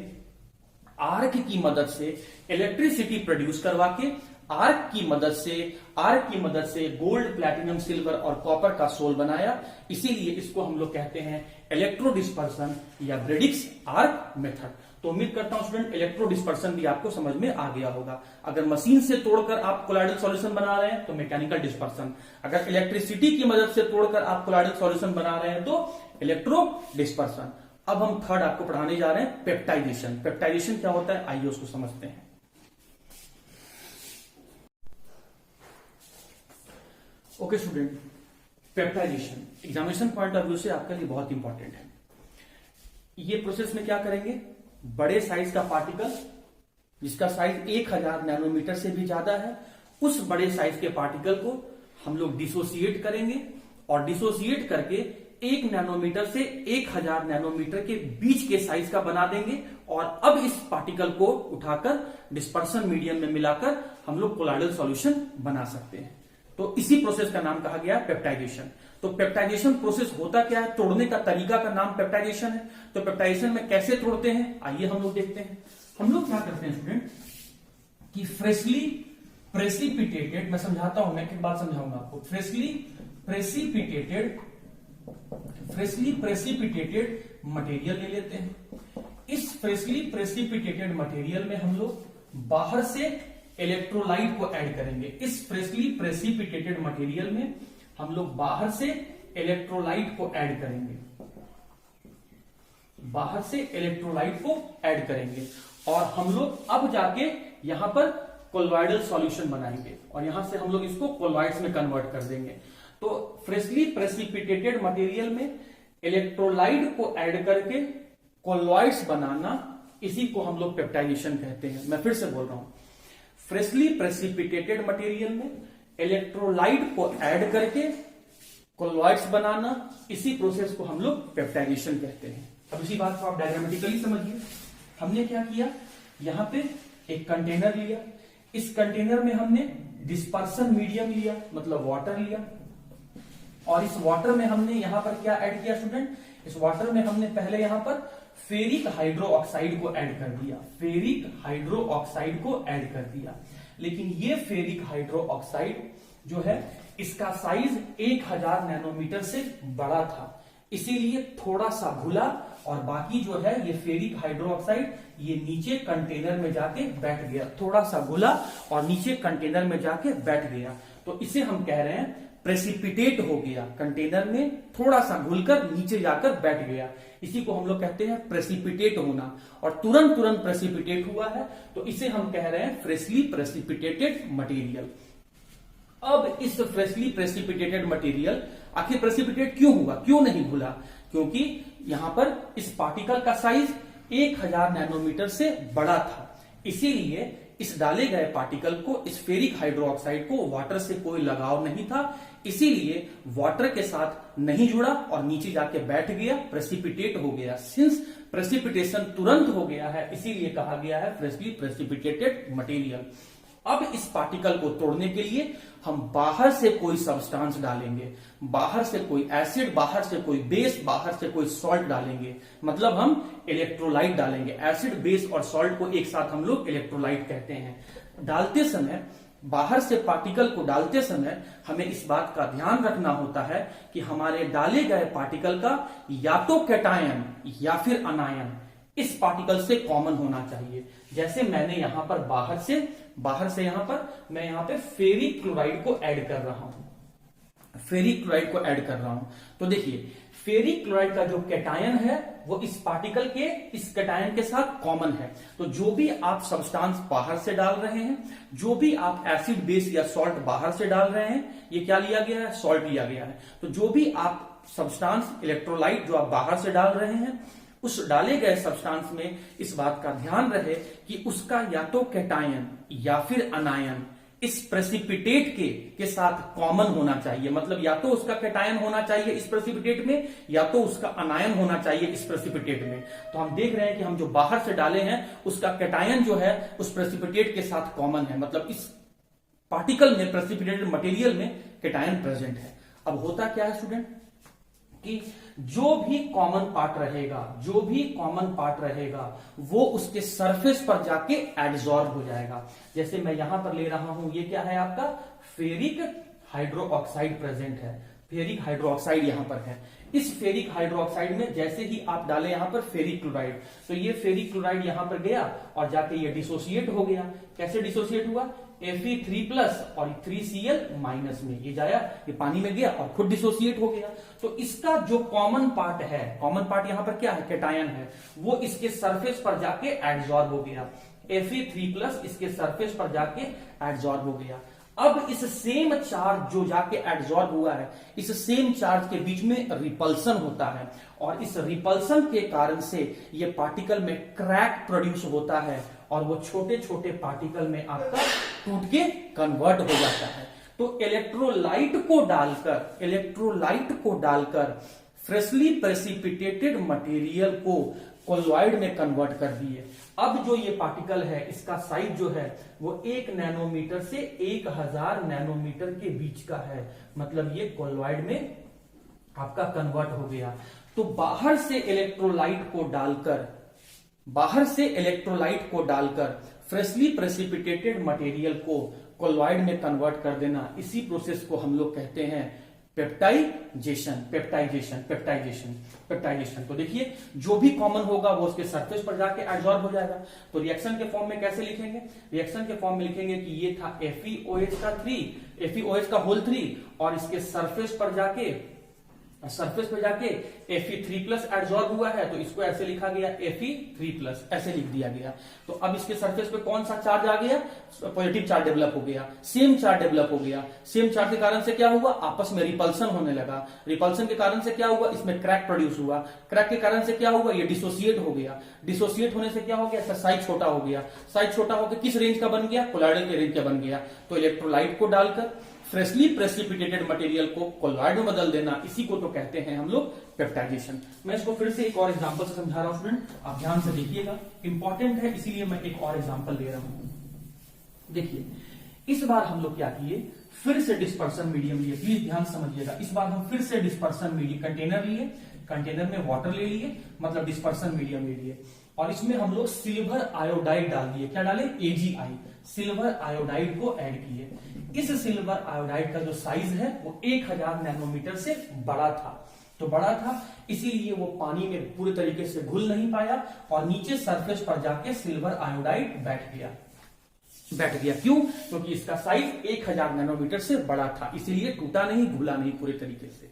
आर्क की मदद से इलेक्ट्रिसिटी प्रोड्यूस करवा के आर्क की मदद से गोल्ड, प्लैटिनम, सिल्वर और कॉपर का सोल बनाया। इसीलिए इसको हम लोग कहते हैं इलेक्ट्रो डिस्पर्सन या ब्रेडिक्स आर्क मेथड। तो उम्मीद करता हूं स्टूडेंट इलेक्ट्रो डिस्पर्सन भी आपको समझ में आ गया होगा। अगर मशीन से तोड़कर आप कोलॉइडल सॉल्यूशन बना रहे हैं तो मैकेनिकल डिस्पर्सन, अगर इलेक्ट्रिसिटी की मदद से तोड़कर आप कोलॉइडल सॉल्यूशन बना रहे हैं तो इलेक्ट्रो डिस्पर्सन। अब हम थर्ड आपको पढ़ाने जा रहे हैं पेप्टाइजेशन। पेप्टाइजेशन क्या होता है आइए उसको समझते हैं। Okay student, peptization examination point of view से आपके लिए बहुत इंपॉर्टेंट है। ये प्रोसेस में क्या करेंगे, बड़े साइज का पार्टिकल जिसका साइज 1000 नैनोमीटर से भी ज्यादा है, उस बड़े साइज के पार्टिकल को हम लोग डिसोसिएट करेंगे और डिसोसिएट करके 1 नैनोमीटर से 1000 नैनोमीटर के बीच के साइज का बना देंगे। और अब इस पार्टिकल को उठाकर डिस्पर्सन मीडियम में मिलाकर हम लोग कोलॉइडल सॉल्यूशन बना सकते हैं। तो इसी प्रोसेस का नाम कहा गया पेप्टाइजेशन। तो पेप्टाइजेशन प्रोसेस होता क्या है, तोड़ने का तरीका का नाम पेप्टाइजेशन है। तो पेप्टाइजेशन में कैसे तोड़ते हैं आइए हम लोग देखते हैं। हम लोग क्या करते हैं स्टूडेंट कि फ्रेशली प्रेसिपिटेटेड, मैं समझाता हूं, मैं एक बात समझाऊंगा आपको। फ्रेशली प्रेसिपिटेटेड मटेरियल ले लेते हैं। इस फ्रेशली प्रेसिपिटेटेड मटेरियल में हम लोग बाहर से इलेक्ट्रोलाइट को ऐड करेंगे। इस फ्रेशली प्रेसिपिटेटेड मटेरियल में हम लोग बाहर से इलेक्ट्रोलाइट को ऐड करेंगे, बाहर से इलेक्ट्रोलाइट को ऐड करेंगे और हम लोग अब जाके यहां पर कोलॉइडल सॉल्यूशन बनाएंगे और यहां से हम लोग इसको कोलॉइड्स में कन्वर्ट कर देंगे। तो फ्रेशली प्रेसिपिटेटेड मटेरियल में इलेक्ट्रोलाइट को ऐड करके कोलॉइड्स बनाना, इसी को हम लोग पेप्टाइजेशन कहते हैं। मैं फिर से बोल रहा हूं, फ्रेशली प्रेसिपिटेटेड मटेरियल में इलेक्ट्रोलाइट को ऐड करके कोलॉइड्स बनाना, इसी प्रोसेस को हम लोग पेप्टाइजेशन कहते हैं। अब इसी बात को आप डायग्रामेटिकली समझिए। हमने क्या किया, यहां पे एक कंटेनर लिया, इस कंटेनर में हमने डिस्पर्सन मीडियम लिया, मतलब वाटर लिया, और इस वाटर में हमने यहां पर क्या ऐड किया स्टूडेंट, इस वाटर में हमने पहले यहां पर फेरिक हाइड्रोक्साइड को ऐड कर दिया, फेरिक हाइड्रोक्साइड को ऐड कर दिया। लेकिन ये फेरिक हाइड्रोक्साइड जो है इसका साइज 1000 नैनोमीटर से बड़ा था। इसीलिए थोड़ा सा घुला और बाकी जो है ये फेरिक हाइड्रोक्साइड ये नीचे कंटेनर में जाके बैठ गया। थोड़ा सा घुला और नीचे कंटेनर में जाके बैठ गया, तो इसे हम कह रहे हैं प्रेसिपिटेट हो गया। कंटेनर में थोड़ा सा घुलकर नीचे जाकर बैठ गया, इसी को हम लोग कहते हैं प्रेसिपिटेट होना। और तुरंत प्रेसिपिटेट हुआ है, तो इसे हम कह रहे हैं फ्रेशली प्रेसिपिटेटेड मटेरियल। अब इस फ्रेशली प्रेसिपिटेटेड मटेरियल आखिर प्रेसिपिटेट क्यों हुआ, क्यों नहीं घुला? क्योंकि यहां पर इस पार्टिकल का साइज 1000 नैनोमीटर से बड़ा था, इसीलिए इस डाले गए पार्टिकल को, इस फेरिक हाइड्रोक्साइड को वाटर से कोई लगाव नहीं था, इसीलिए वाटर के साथ नहीं जुड़ा और नीचे जाके बैठ गया, प्रेसिपिटेट हो गया। सिंस प्रेसिपिटेशन तुरंत हो गया है, इसीलिए कहा गया है फ्रेशली प्रेसिपिटेटेड मटेरियल। अब इस पार्टिकल को तोड़ने के लिए हम बाहर से कोई सब्सटेंस डालेंगे, बाहर से कोई एसिड, बाहर से कोई बेस, बाहर से कोई सॉल्ट डालेंगे, मतलब हम इलेक्ट्रोलाइट डालेंगे। एसिड, बेस और सॉल्ट को एक साथ हम लोग इलेक्ट्रोलाइट कहते हैं। डालते समय, बाहर से पार्टिकल को डालते समय हमें इस बात का ध्यान रखना होता है कि हमारे डाले गए पार्टिकल का या तो कैटायन या फिर अनायन इस पार्टिकल से कॉमन होना चाहिए। जैसे मैंने यहां पर बाहर से यहां पर मैं यहां पे फेरिक क्लोराइड को ऐड कर रहा हूं, फेरिक क्लोराइड को ऐड कर रहा हूं, तो देखिए फेरिक क्लोराइड का जो कैटायन है वो इस पार्टिकल के, इस कैटायन के साथ कॉमन है। तो जो भी आप सब्सटेंस बाहर से डाल रहे हैं, जो भी आप एसिड, बेस या सॉल्ट बाहर से डाल रहे हैं, ये क्या लिया गया है, सॉल्ट लिया गया है। तो जो भी आप सब्सटेंस, इलेक्ट्रोलाइट जो आप बाहर से डाल रहे हैं, उस डाले गए सब्सटेंस में इस बात का ध्यान रहे कि उसका या तो कैटायन या फिर अनायन इस प्रेसिपिटेट के साथ कॉमन होना चाहिए। मतलब या तो उसका कैटायन होना चाहिए इस प्रेसिपिटेट में, या तो उसका अनायन होना चाहिए इस प्रेसिपिटेट में। तो हम देख रहे हैं कि हम जो बाहर से डाले हैं उसका कैटायन जो है उस प्रेसिपिटेट के साथ कॉमन है, मतलब इस पार्टिकल में, प्रेसिपिटेटेड मटेरियल में कैटायन प्रेजेंट है। अब होता क्या है स्टूडेंट कि जो भी कॉमन पार्ट रहेगा, जो भी कॉमन पार्ट रहेगा वो उसके सरफेस पर जाके एब्जॉर्ब हो जाएगा। जैसे मैं यहां पर ले रहा हूं, ये क्या है आपका फेरिक हाइड्रोक्साइड प्रेजेंट है, फेरिक हाइड्रोक्साइड यहां पर है। इस फेरिक हाइड्रोक्साइड में जैसे ही आप डाले यहां पर फेरिक क्लोराइड, तो ये फेरिक क्लोराइड यहां पर गया और जाके ये डिसोसिएट हो गया। कैसे डिसोसिएट हुआ, Fe3+ और 3Cl- में ये जाया, ये पानी में गया और खुद डिसोसिएट हो गया। तो इसका जो कॉमन पार्ट है, कॉमन पार्ट यहां पर क्या है, कैटायन है, वो इसके सरफेस पर जाके एब्जॉर्ब हो गया। Fe3+ इसके सरफेस पर जाके एब्जॉर्ब हो गया। अब इस सेम चार्ज जो जाके एब्जॉर्ब हुआ है, इस सेम चार्ज के बीच में रिपल्सन होता है और इस रिपल्सन के कारण से ये पार्टिकल में क्रैक प्रोड्यूस होता है और वो छोटे छोटे पार्टिकल में आपका टूट के कन्वर्ट हो जाता है। तो इलेक्ट्रोलाइट को डालकर फ्रेशली प्रेसिपिटेटेड मटेरियल को कोलॉइड में कन्वर्ट कर दिए। अब जो ये पार्टिकल है इसका साइज जो है वो 1 नैनोमीटर से 1000 नैनोमीटर के बीच का है, मतलब ये कोलॉइड में आपका कन्वर्ट हो गया। तो बाहर से इलेक्ट्रोलाइट को डालकर फ्रेशली प्रेसिपिटेटेड मटेरियल को कोलॉइड में कन्वर्ट कर देना, इसी प्रोसेस को हम लोग कहते हैं पेप्टाइजेशन। तो देखिए जो भी कॉमन होगा वो उसके सरफेस पर जाके एब्जॉर्ब हो जाएगा। तो रिएक्शन के फॉर्म में कैसे लिखेंगे, रिएक्शन के फॉर्म में लिखेंगे कि ये था FeOH का होल 3 और इसके सरफेस पर जाके Fe3+ एब्जॉर्ब हुआ है, तो इसको ऐसे लिखा गया Fe3+, ऐसे लिख दिया गया। तो अब इसके सरफेस पे कौन सा चार्ज आ गया, पॉजिटिव चार्ज डेवलप हो गया, सेम चार्ज डेवलप हो गया। सेम चार्ज के कारण से क्या हुआ, आपस में रिपल्सन होने लगा। रिपल्सन के कारण से क्या हुआ, इसमें क्रैक प्रोड्यूस हुआ। क्रैक के कारण से क्या हुआ, ये डिसोसिएट हो गया। डिसोसिएट होने से क्या हो गया, साइज छोटा हो गया। साइज छोटा होकर किस रेंज का बन गया, कोलॉइडल के रेंज का बन गया। तो इलेक्ट्रोलाइट को डालकर फ्रेशली प्रेसिपिटेटेड मटेरियल को कोलॉइड में बदल देना, इसी को तो कहते हैं हम लोग पेप्टाइजेशन। मैं इसको फिर से एक और एग्जांपल से समझा रहा हूं स्टूडेंट, आप ध्यान से देखिएगा, इंपॉर्टेंट है इसीलिए मैं एक और एग्जांपल दे रहा हूं। देखिए इस बार हम लोग क्या किए, फिर से डिस्पर्सन मीडियम लिए, प्लीज ध्यान समझिएगा। इस बार हम फिर से डिस्पर्सन मीडियम, कंटेनर लिए, कंटेनर में वाटर ले लिए, मतलब डिस्पर्सन मीडियम ले लिए और इसमें हम लोग सिल्वर आयोडाइड डाल दिए। क्या डाले, AgI, सिल्वर आयोडाइड को ऐड किए। इस सिल्वर आयोडाइड का जो साइज है वो 1000 नैनोमीटर से बड़ा था। तो बड़ा था, इसीलिए वो पानी में पूरे तरीके से घुल नहीं पाया और नीचे सरफेस पर जाके सिल्वर आयोडाइड बैठ गया। क्यों? क्योंकि इसका साइज 1000 नैनोमीटर से बड़ा था, इसीलिए टूटा नहीं, घुला नहीं पूरे तरीके से।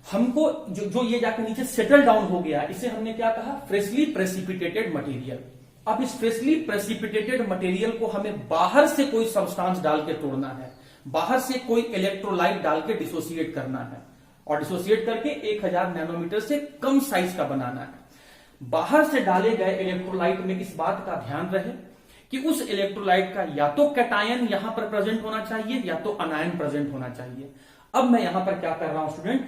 हमको जो ये जाके नीचे सेटल डाउन हो गया, इसे हमने क्या कहा? Freshly precipitated material. अब इस फ्रेशली प्रेसिपिटेटेड मटेरियल को हमें बाहर से कोई सब्सटेंस डाल के तोड़ना है, बाहर से कोई इलेक्ट्रोलाइट डाल के डिसोसिएट करना है, और डिसोसिएट करके 1000 नैनोमीटर से कम साइज का बनाना है। बाहर से डाले गए इलेक्ट्रोलाइट में इस बात का ध्यान रहे कि उस इलेक्ट्रोलाइट का या तो कैटायन यहां पर प्रेजेंट होना चाहिए या तो अनायन प्रेजेंट होना चाहिए। अब मैं यहां पर क्या कर रहा हूं स्टूडेंट,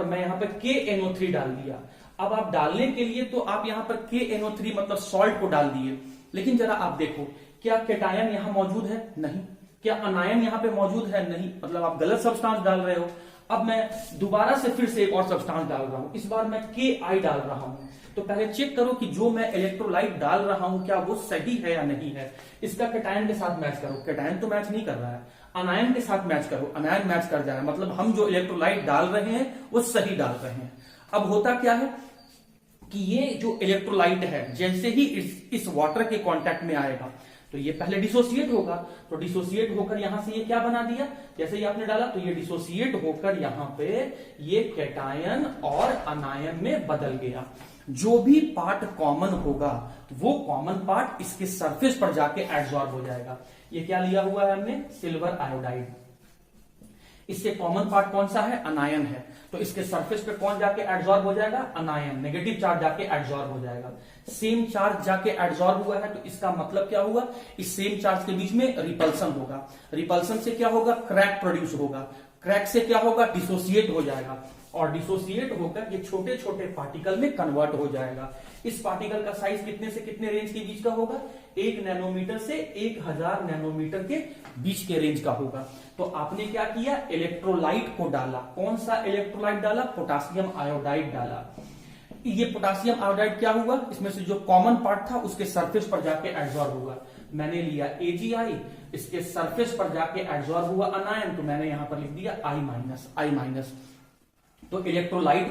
मैं यहां पर KNO3 डाल दिया। अब आप डालने के लिए तो आप यहां पर KNO3 मतलब सॉल्ट को डाल दिए, लेकिन जरा आप देखो, क्या कैटायन यहां मौजूद है? नहीं। क्या अनायन यहां पे मौजूद है? नहीं। मतलब आप गलत सब्सटेंस डाल रहे हो। अब मैं दोबारा से फिर से एक और सब्सटेंस डाल रहा हूं, इस बार मैं Ki डाल रहा हूं। तो पहले चेक करो कि जो मैं इलेक्ट्रोलाइट डाल रहा हूं क्या वो सही है या नहीं है। इसका कैटायन के साथ मैच करो, कैटायन तो मैच नहीं कर रहा है। अनायन के साथ मैच करो, अनायन मैच कर जा रहा है, मतलब हम जो इलेक्ट्रोलाइट डाल रहे हैं वो सही डाल रहे हैं। अब होता क्या है कि ये जो इलेक्ट्रोलाइट है जैसे ही इस वाटर के कांटेक्ट में आएगा तो ये पहले डिसोसिएट होगा, तो डिसोसिएट होकर यहां से ये क्या बना दिया, जैसे ही आपने डाला तो ये डिसोसिएट होकर यहां पे ये कैटायन और अनायन में बदल गया। जो भी पार्ट कॉमन होगा वो कॉमन पार्ट इसके सरफेस पर जाके एब्जॉर्ब हो जाएगा। ये क्या लिया हुआ है हमने? Silver iodide. इससे कॉमन पार्ट कौन सा है? अनायन है। तो इसके सरफेस पे कौन जाके एब्जॉर्ब हो जाएगा? अनायन। नेगेटिव चार्ज जाके एब्जॉर्ब हो जाएगा। सेम चार्ज जाके एब्जॉर्ब हुआ है तो इसका मतलब क्या हुआ? इस सेम चार्ज के बीच में रिपल्सन होगा। रिपल्सन से क्या होगा? क्रैक प्रोड्यूस होगा। क्रैक से क्या होगा? डिसोसिएट हो जाएगा, और डिसोसिएट होकर ये छोटे छोटे पार्टिकल में कन्वर्ट हो जाएगा। इस पार्टिकल का साइज कितने से कितने रेंज के बीच का होगा? 1 नैनोमीटर से 1000 नैनोमीटर के बीच के रेंज का होगा। तो आपने क्या किया? इलेक्ट्रोलाइट को डाला। कौन सा इलेक्ट्रोलाइट डाला? पोटासियम आयोडाइड डाला। ये पोटासियम आयोडाइड क्या हुआ? इसमें से जो कॉमन पार्ट था उसके सरफेस पर जाके एब्जॉर्ब हुआ। मैंने लिया AgI, इसके सरफेस पर जाके एब्जॉर्ब हुआ अनायन, तो मैंने यहां पर लिख दिया I-। तो इलेक्ट्रोलाइट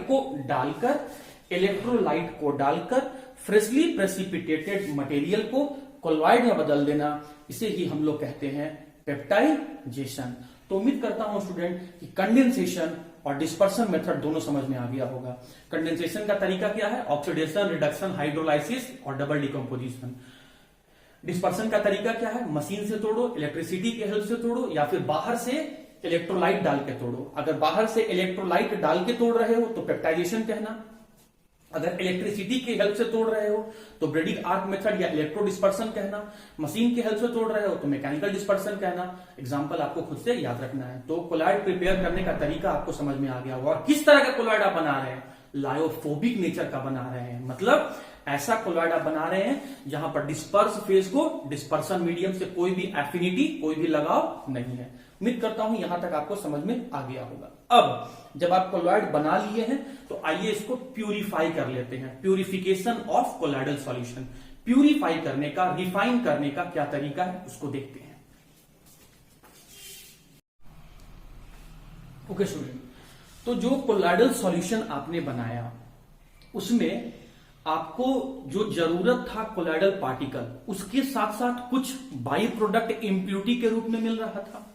को डालकर फ्रेशली प्रेसिपिटेटेड मटेरियल को कोलॉइड में बदल देना, इसे ही हम लोग कहते हैं पेप्टाइजेशन। तो उम्मीद करता हूं स्टूडेंट कि कंडेंसेशन और डिस्पर्सन मेथड दोनों समझ में आ गया होगा। कंडेंसेशन का तरीका क्या है? ऑक्सीडेशन, रिडक्शन, हाइड्रोलाइसिस और डबल डिकम्पोजिशन। डिस्पर्सन का तरीका क्या है? मशीन से तोड़ो, इलेक्ट्रिसिटी के हेल्प से तोड़ो, या फिर बाहर से इलेक्ट्रोलाइट डाल के तोड़ो। अगर बाहर से इलेक्ट्रोलाइट डाल के तोड़ रहे हो तो पेप्टाइजेशन कहना। अगर इलेक्ट्रिसिटी के हेल्प से तोड़ रहे हो तो ब्रेडिंग आर्क मेथड या इलेक्ट्रो डिस्पर्सन कहना। मशीन के हेल्प से तोड़ रहे हो तो मैकेनिकल डिस्पर्सन कहना। एग्जांपल आपको खुद से याद रखना है। तो कोलॉइड प्रिपेयर करने का तरीका आपको समझ में आ गया होगा। और किस तरह का कोलॉइड आप बना रहे हैं? लायोफोबिक नेचर का बना रहे हैं, मतलब ऐसा कोलॉइड आप बना रहे हैं जहां पर डिस्पर्स फेज को डिस्पर्सन मीडियम से कोई भी एफिनिटी, कोई भी लगाव नहीं है। उम्मीद करता हूं यहां तक आपको समझ में आ गया होगा। अब जब आप कोलॉइड बना लिए हैं तो आइए इसको प्यूरिफाई कर लेते हैं। Purification of colloidal solution. Purify करने का, रिफाइन करने का क्या तरीका है उसको देखते हैं। ओके स्टूडेंट, तो जो कोलॉइडल सॉल्यूशन आपने बनाया उसमें आपको जो जरूरत था कोलॉइडल पार्टिकल, उसके साथ साथ कुछ बाई प्रोडक्ट इम्प्यूरिटी के रूप में मिल रहा था।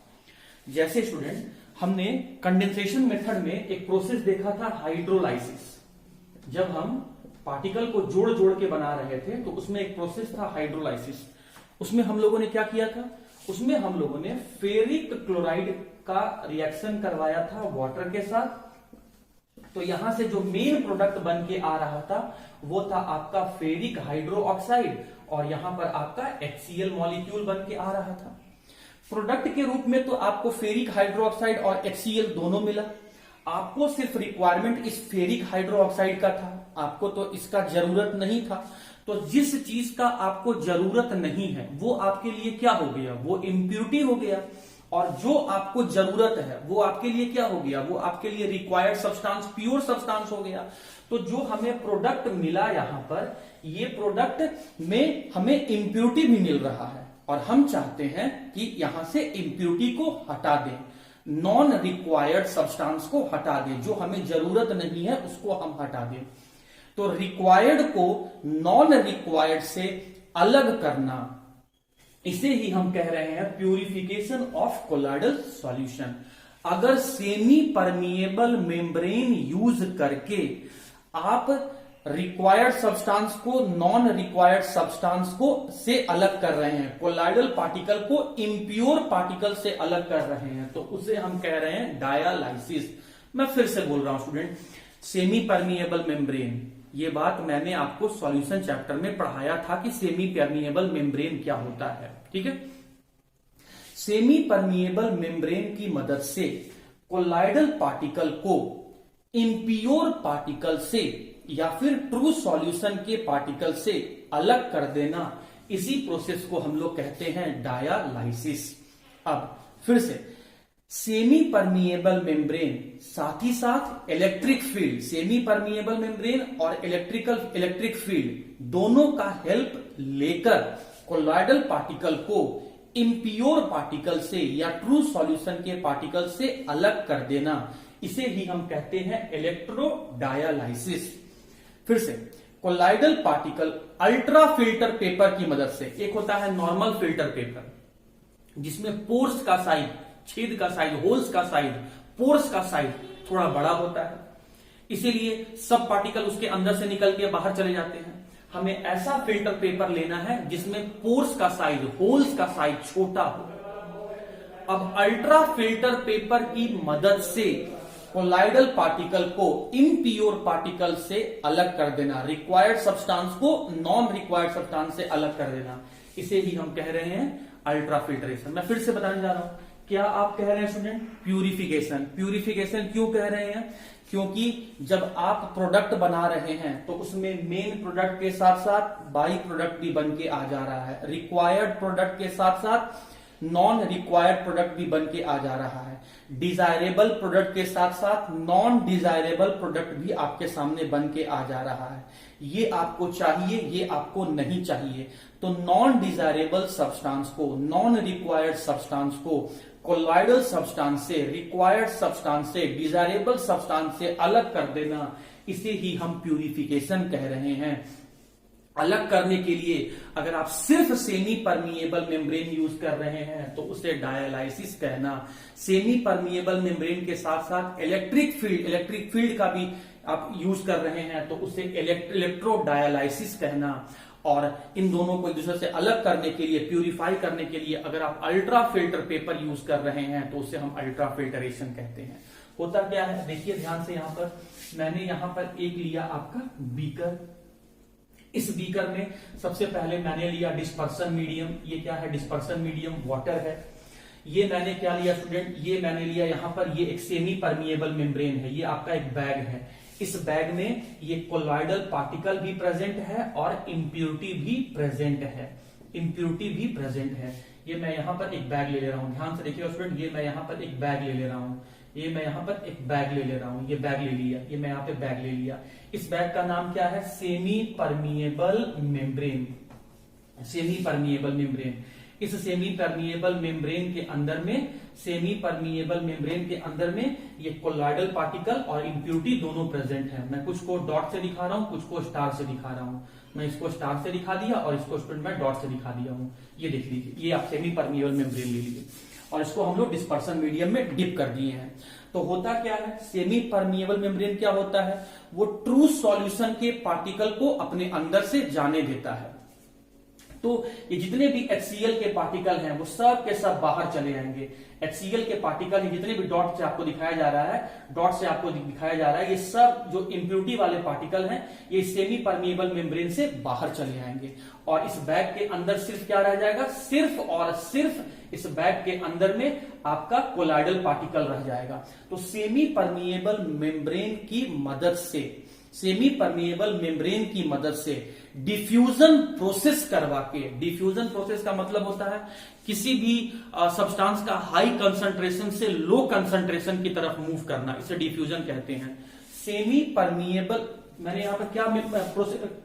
जैसे स्टूडेंट हमने कंडेंसेशन मेथड में एक प्रोसेस देखा था, हाइड्रोलाइसिस। जब हम पार्टिकल को जोड़ जोड़ के बना रहे थे तो उसमें एक प्रोसेस था हाइड्रोलाइसिस। उसमें हम लोगों ने क्या किया था? उसमें हम लोगों ने फेरिक क्लोराइड का रिएक्शन करवाया था वाटर के साथ। तो यहां से जो मेन प्रोडक्ट बन के आ रहा था वो था आपका फेरिक हाइड्रो ऑक्साइड, और यहां पर आपका HCl मॉलिक्यूल बन के आ रहा था। प्रोडक्ट के रूप में तो आपको फेरिक हाइड्रोक्साइड और HCl दोनों मिला। आपको सिर्फ रिक्वायरमेंट इस फेरिक हाइड्रोक्साइड का था, आपको तो इसका जरूरत नहीं था। तो जिस चीज का आपको जरूरत नहीं है वो आपके लिए क्या हो गया? वो इम्प्यूरिटी हो गया। और जो आपको जरूरत है वो आपके लिए क्या हो गया? वो आपके लिए रिक्वायर्ड सब्सटेंस, प्योर सब्सटेंस हो गया। तो जो हमें प्रोडक्ट मिला यहां पर, ये प्रोडक्ट में हमें इम्प्यूरिटी भी मिल रहा है और हम चाहते हैं कि यहां से इम्प्यूरिटी को हटा दें। नॉन रिक्वायर्ड सब्सटेंस को हटा दें, जो हमें जरूरत नहीं है उसको हम हटा दें। तो रिक्वायर्ड को नॉन रिक्वायर्ड से अलग करना, इसे ही हम कह रहे हैं प्यूरिफिकेशन ऑफ कोलॉइडल सॉल्यूशन। अगर सेमी परमिएबल मेम्ब्रेन यूज करके आप रिक्वायर्ड सब्सटेंस को नॉन रिक्वायर्ड सब्सटेंस को से अलग कर रहे हैं, कोलॉइडल पार्टिकल को इम्प्योर पार्टिकल से अलग कर रहे हैं, तो उसे हम कह रहे हैं डायालाइसिस। मैं फिर से बोल रहा हूं स्टूडेंट, सेमी परमिएबल मेम्ब्रेन, ये बात मैंने आपको सॉल्यूशन चैप्टर में पढ़ाया था कि सेमी परमिएबल मेम्ब्रेन क्या होता है, ठीक है। सेमी परमिएबल मेम्ब्रेन की मदद से कोलॉइडल पार्टिकल को इम्प्योर पार्टिकल से या फिर ट्रू सॉल्यूशन के पार्टिकल से अलग कर देना, इसी प्रोसेस को हम लोग कहते हैं डायालाइसिस। अब फिर से सेमी परमिएबल मेम्ब्रेन साथ ही साथ electric field, semi permeable membrane और इलेक्ट्रिक फील्ड दोनों का हेल्प लेकर कोलॉइडल पार्टिकल को इम्प्योर पार्टिकल से या ट्रू सॉल्यूशन के पार्टिकल से अलग कर देना, इसे ही हम कहते हैं इलेक्ट्रोडायालाइसिस। फिर से colloidal particle ultra filter paper की मदद से, एक होता है नॉर्मल फिल्टर पेपर जिसमें पोर्स का साइज, छेद का साइज, होल्स का साइज, पोर्स का साइज थोड़ा बड़ा होता है, इसीलिए सब पार्टिकल उसके अंदर से निकल के बाहर चले जाते हैं। हमें ऐसा फिल्टर पेपर लेना है जिसमें पोर्स का साइज, होल्स का साइज छोटा हो। अब अल्ट्रा फिल्टर पेपर की मदद से कोलॉइडल पार्टिकल को इम्प्योर पार्टिकल से अलग कर देना, रिक्वायर्ड सब्सटेंस को नॉन रिक्वायर्ड सब्सटेंस से अलग कर देना, इसे ही हम कह रहे हैं अल्ट्रा फिल्ट्रेशन। मैं फिर से बताने जा रहा हूं, क्या आप कह रहे हैं स्टूडेंट प्यूरिफिकेशन। प्यूरिफिकेशन क्यों कह रहे हैं? क्योंकि जब आप प्रोडक्ट बना रहे हैं तो उसमें मेन प्रोडक्ट के साथ साथ बाई प्रोडक्ट भी बन के आ जा रहा है, रिक्वायर्ड प्रोडक्ट के साथ साथ नॉन रिक्वायर्ड प्रोडक्ट भी बन के आ जा रहा है, डिजायरेबल प्रोडक्ट के साथ साथ नॉन डिजायरेबल प्रोडक्ट भी आपके सामने बन के आ जा रहा है। ये आपको चाहिए, ये आपको नहीं चाहिए। तो नॉन डिजायरेबल सब्सटेंस को, नॉन रिक्वायर्ड सब्सटेंस को कोलॉइडल सब्सटेंस से, रिक्वायर्ड सब्सटेंस से, डिजायरेबल सब्सटेंस से अलग कर देना, इसे ही हम प्यूरिफिकेशन कह रहे हैं। अलग करने के लिए अगर आप सिर्फ सेमी परमिएबल मेम्ब्रेन यूज कर रहे हैं तो उसे डायालाइसिस कहना। सेमी परमिएबल मेम्ब्रेन के साथ साथ इलेक्ट्रिक फील्ड का भी आप यूज कर रहे हैं तो उसे इलेक्ट्रोडायालाइसिस कहना। और इन दोनों को एक दूसरे से अलग करने के लिए, प्यूरिफाई करने के लिए अगर आप अल्ट्रा फिल्टर पेपर यूज कर रहे हैं तो उसे हम अल्ट्रा फिल्टरेशन कहते हैं। होता क्या है, देखिए ध्यान से, यहां पर मैंने यहां पर एक लिया आपका बीकर। इस बीकर में सबसे पहले मैंने लिया डिस्पर्सन मीडियम। ये क्या है? डिस्पर्सन मीडियम वाटर है। ये मैंने क्या लिया स्टूडेंट? ये मैंने लिया यहां पर, ये एक सेमी परमिएबल मेम्ब्रेन है, ये आपका एक बैग है। इस बैग में ये कोलॉइडल पार्टिकल भी प्रेजेंट है और इम्प्यूरिटी भी प्रेजेंट है, इम्प्यूरिटी भी प्रेजेंट है। ये मैं यहां पर एक बैग ले ले रहा हूं, ध्यान से देखिए स्टूडेंट, ये मैं यहां पर एक बैग ले ले रहा हूं, ये मैं यहां पर एक बैग ले ले रहा हूं, ये बैग ले लिया, ये मैं यहां पे बैग ले लिया। इस बैग का नाम क्या है? Semi permeable membrane. Semi permeable membrane. इस सेमी परमिएबल मेम्ब्रेन के अंदर में, सेमी परमिएबल मेम्ब्रेन के अंदर में ये कोलॉइडल पार्टिकल और इम्प्यूरिटी दोनों प्रेजेंट है। मैं कुछ को डॉट से दिखा रहा हूं, कुछ को स्टार से दिखा रहा हूं। मैं इसको स्टार से दिखा दिया और इसको स्टूडेंट मैं डॉट से दिखा दिया हूं। ये देख लीजिए, ये आप सेमी परमिएबल मेम्ब्रेन ले लीजिए और इसको हम लोग डिस्पर्सन मीडियम में डिप कर दिए हैं। तो होता क्या है, सेमी परमिएबल मेम्ब्रेन क्या होता है? वो ट्रू सॉल्यूशन के पार्टिकल को अपने अंदर से जाने देता है। तो ये जितने भी HCl के पार्टिकल हैं वो सब के सब बाहर चले जाएंगे। HCl के पार्टिकल जितने भी डॉट से आपको दिखाया जा रहा है, डॉट से आपको दिखाया जा रहा है, ये सब जो इम्प्यूरिटी वाले पार्टिकल हैं ये सेमी परमिएबल मेम्ब्रेन से बाहर चले जाएंगे और इस बैग के अंदर सिर्फ क्या रह जाएगा? सिर्फ और सिर्फ इस बैग के अंदर में आपका कोलॉइडल पार्टिकल रह जाएगा। तो सेमी परमिएबल मेम्ब्रेन की मदद से, सेमी परमिएबल मेम्ब्रेन की मदद से डिफ्यूजन प्रोसेस करवा के, डिफ्यूजन प्रोसेस का मतलब होता है किसी भी सब्सटेंस का हाई कंसंट्रेशन से लो कंसंट्रेशन की तरफ मूव करना, इसे डिफ्यूजन कहते हैं। सेमी परमिएबल मैंने यहाँ पर क्या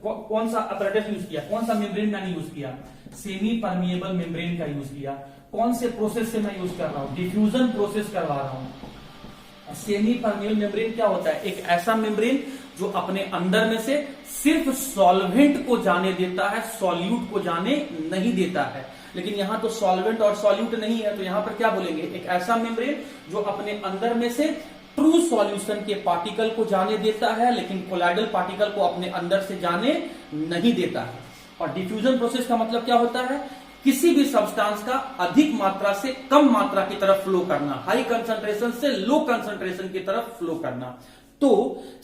कौन सा अपरेटस यूज किया, कौन सा मेम्ब्रेन मैंने यूज किया, सेमी परमिएबल मेम्ब्रेन का यूज किया। कौन से प्रोसेस से मैं यूज कर रहा हूं, डिफ्यूजन प्रोसेस करवा रहा हूं। सेमी परमिएबल मेम्ब्रेन क्या होता है, एक ऐसा मेम्ब्रेन जो अपने अंदर में से सिर्फ सॉल्वेंट को जाने देता है, सॉल्यूट को जाने नहीं देता है। लेकिन यहां तो सॉल्वेंट और सॉल्यूट नहीं है, तो यहां पर क्या बोलेंगे, एक ऐसा मेम्ब्रेन जो अपने अंदर में से ट्रू सॉल्यूशन के पार्टिकल को जाने देता है, लेकिन कोलाइडल पार्टिकल को अपने अंदर से जाने नहीं देता है। और डिफ्यूजन प्रोसेस का मतलब क्या होता है, किसी भी सब्सटेंस का अधिक मात्रा से कम मात्रा की तरफ फ्लो करना, हाई कंसंट्रेशन से लो कंसंट्रेशन की तरफ फ्लो करना। तो